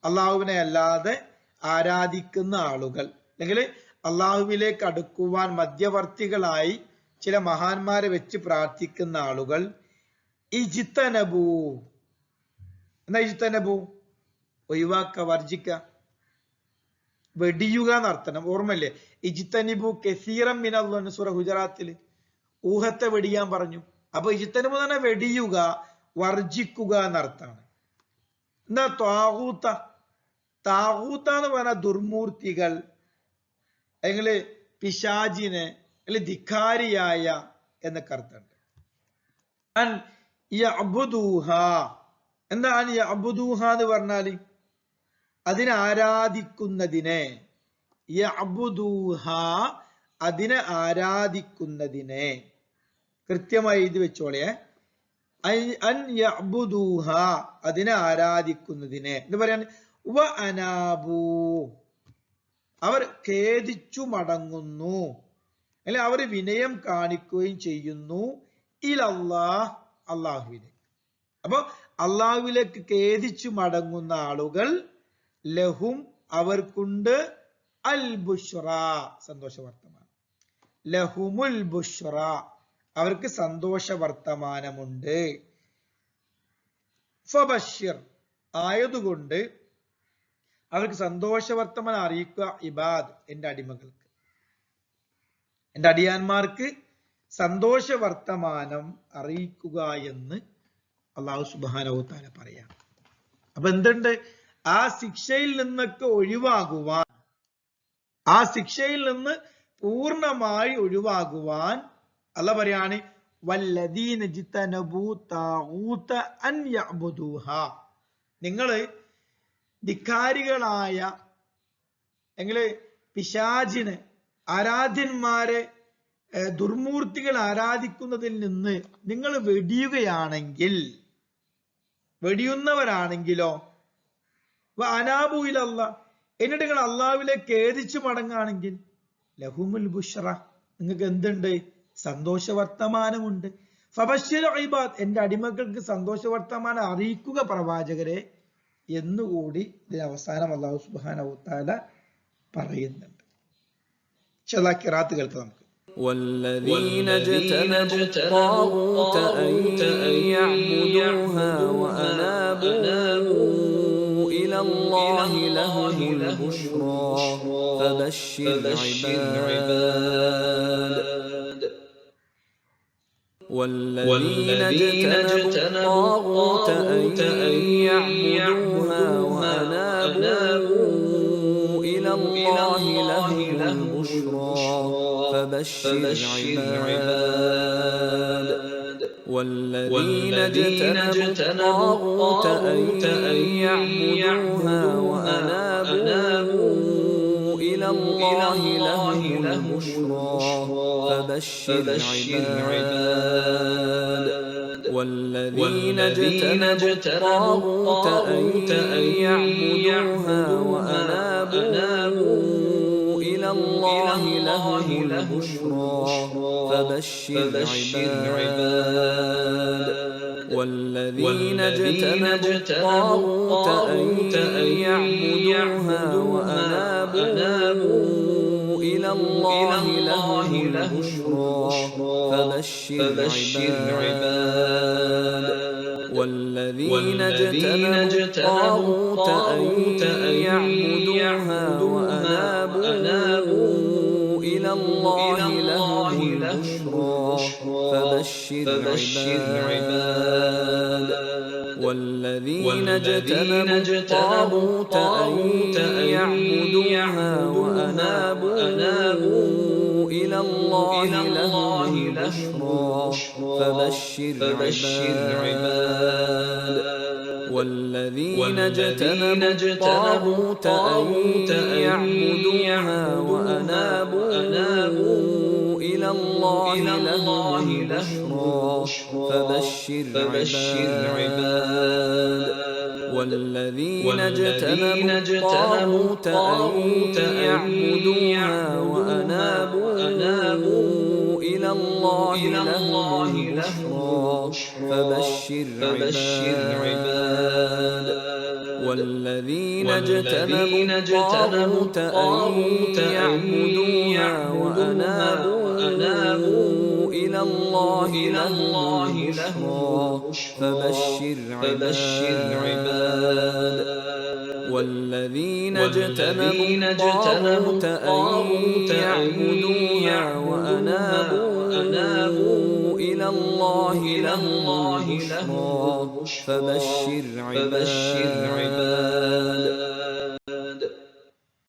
അള്ളാഹുവിനെ അല്ലാതെ ആരാധിക്കുന്ന ആളുകൾ, അല്ലെങ്കിൽ അള്ളാഹുവിലേക്ക് അടുക്കുവാൻ മധ്യവർത്തികളായി ചില മഹാന്മാരെ വെച്ച് പ്രാർത്ഥിക്കുന്ന ആളുകൾ. ഇജ്തനബൂ, എന്താ ഇജ്തനബൂ? ഒഴിവാക്ക, വർജിക്ക, വെടിയുക എന്നർത്ഥം. ഓർമ്മല്ലേ? ഇജ്തനിബു കസീറൻ മിനൽ സൂറ ഹുജറാത്തിൽ ഊഹത്തെ വെടിയാൻ പറഞ്ഞു. അപ്പൊ ഇജ്തനിബു എന്ന് പറഞ്ഞാൽ വെടിയുക, വർജിക്കുക എന്നർത്ഥാണ്. എന്താ താഗൂത്ത? താഗൂത്ത എന്ന് പറഞ്ഞാൽ ദുർമൂർത്തികൾ, അല്ലെങ്കിൽ പിശാചിനെ, അല്ലെങ്കിൽ ധിക്കാരിയായ എന്നൊക്കെ അർത്ഥമുണ്ട്. അൻ യഅ്ബുദൂഹ, എന്താ അൻ യഅ്ബുദൂഹ എന്ന് പറഞ്ഞാല്? അതിനെ ആരാധിക്കുന്നതിനെ. യഅ്ബുദൂഹ, അതിനെ ആരാധിക്കുന്നതിനെ. കൃത്യമായി എഴുതി വെച്ചോളെ. അൻ യഅ്ബുദൂഹ, അതിനെ ആരാധിക്കുന്നതിനെ എന്ന് പറയാൻ. വ അനാബൂ, അവർ ഖേദിച്ചു മടങ്ങുന്നു, അല്ലെ അവർ വിനയം കാണിക്കുകയും ചെയ്യുന്നു. ഇലല്ലാഹ്, അള്ളാഹുവിലേക്ക്. അപ്പൊ അള്ളാഹുവിലേക്ക് ഖേദിച്ചു മടങ്ങുന്ന ആളുകൾ ലഹും, അവർക്കുണ്ട്, അൽ ബുഷ്റ, സന്തോഷ വർത്തമാനം. ലഹുമുൽ ബുഷ്റ, അവർക്ക് സന്തോഷ വർത്തമാനമുണ്ട്. ഫബശ്ശിർ, ആയതുകൊണ്ട് അവർക്ക് സന്തോഷ വർത്തമാനം അറിയിക്കുക. ഇബാദ്, എന്റെ അടിമകൾക്ക്, എന്റെ അടിയാന്മാർക്ക് സന്തോഷ വർത്തമാനം അറിയിക്കുക എന്ന് അല്ലാഹു സുബ്ഹാനഹു തആല പറയാം. അപ്പൊ എന്തുണ്ട്? ആ ശിക്ഷയിൽ നിന്നൊക്കെ ഒഴിവാകുവാൻ, ആ ശിക്ഷയിൽ നിന്ന് പൂർണ്ണമായി ഒഴിവാകുവാൻ അല്ലാഹ് പറയാണ്, വല്ലദീന ജിതനബൂ താഗൂത അൻ യഅ്ബുദൂഹ, നിങ്ങള് ധിക്കാരികളായ, എങ്കില് പിശാചിനെ, ആരാധ്യന്മാരെ, ദുർമൂർത്തികൾ ആരാധിക്കുന്നതിൽ നിന്ന് നിങ്ങൾ വെടിയുകയാണെങ്കിൽ, വെടിയുന്നവരാണെങ്കിലോ, അനാബു ഇലല്ലാഹ്, എന്നിട്ട് നിങ്ങൾ അള്ളാഹുവിലേക്ക് ഖേദിച്ചു മടങ്ങുകയാണെങ്കിൽ, ലഹുമുൽ ബുഷ്റ, നിങ്ങൾക്ക് എന്തുണ്ട്? സന്തോഷ വർത്തമാനമുണ്ട്. ഫബശ്ശിർ ഇബാദ്, എന്റെ അടിമകൾക്ക് സന്തോഷ വർത്തമാനം അറിയിക്കുക പ്രവാചകരെ എന്നുകൂടി ഇതിന് അവസാനം അല്ലാഹു സുബ്ഹാനഹു തആല പറയുന്നുണ്ട്. ഖിറാത്ത് കേൾക്കാം നമുക്ക്. والذين اجتنبوا الطاغوت أن يعبدوها وأنابوا إلى الله لهم البشرى فبشر عباد. والذين اجتنبوا الطاغوت أن يعبدوها وأنابوا إلى الله لهم البشرى فبشر عباد. والذين اجتنبوا الطاغوت أن يعبدوها وأنابوا إلى الله لهم البشرى فبشر عباد. والذين اجتنبوا الطاغوت أن يعبدوها وأنابوا إلى الله لهم البشرى فبشر عباد. والذين اجتنبوا الطاغوت أن يعبدوها وأنابوا إلى الله لهم البشرى فبشر عباد. والذين اجتنبوا الطاغوت أن يعبدوها وأنابوا إلى الله لهم البشرى فبشر عباد والذين اجتنبوا الطاغوت أن يعبدوها وأنابوا إلى الله لهم البشرى فبشر عباد والذين اجتنبوا الطاغوت أن يعبدوها وأنابوا إلى الله لهم البشرى فبشر عباد والذين اجتنبوا الطاغوت أن يعبدوها وأنابوا إلى الله لهم البشرى فبشر عباد والذين اجتنبوا الطاغوت أن يعبدوها وأنابوا إلى الله لهم البشرى فبشر عباد والذين اجتنبوا الطاغوت أن يعبدوها وأنابوا إلى الله لهم البشرى فبشر عباد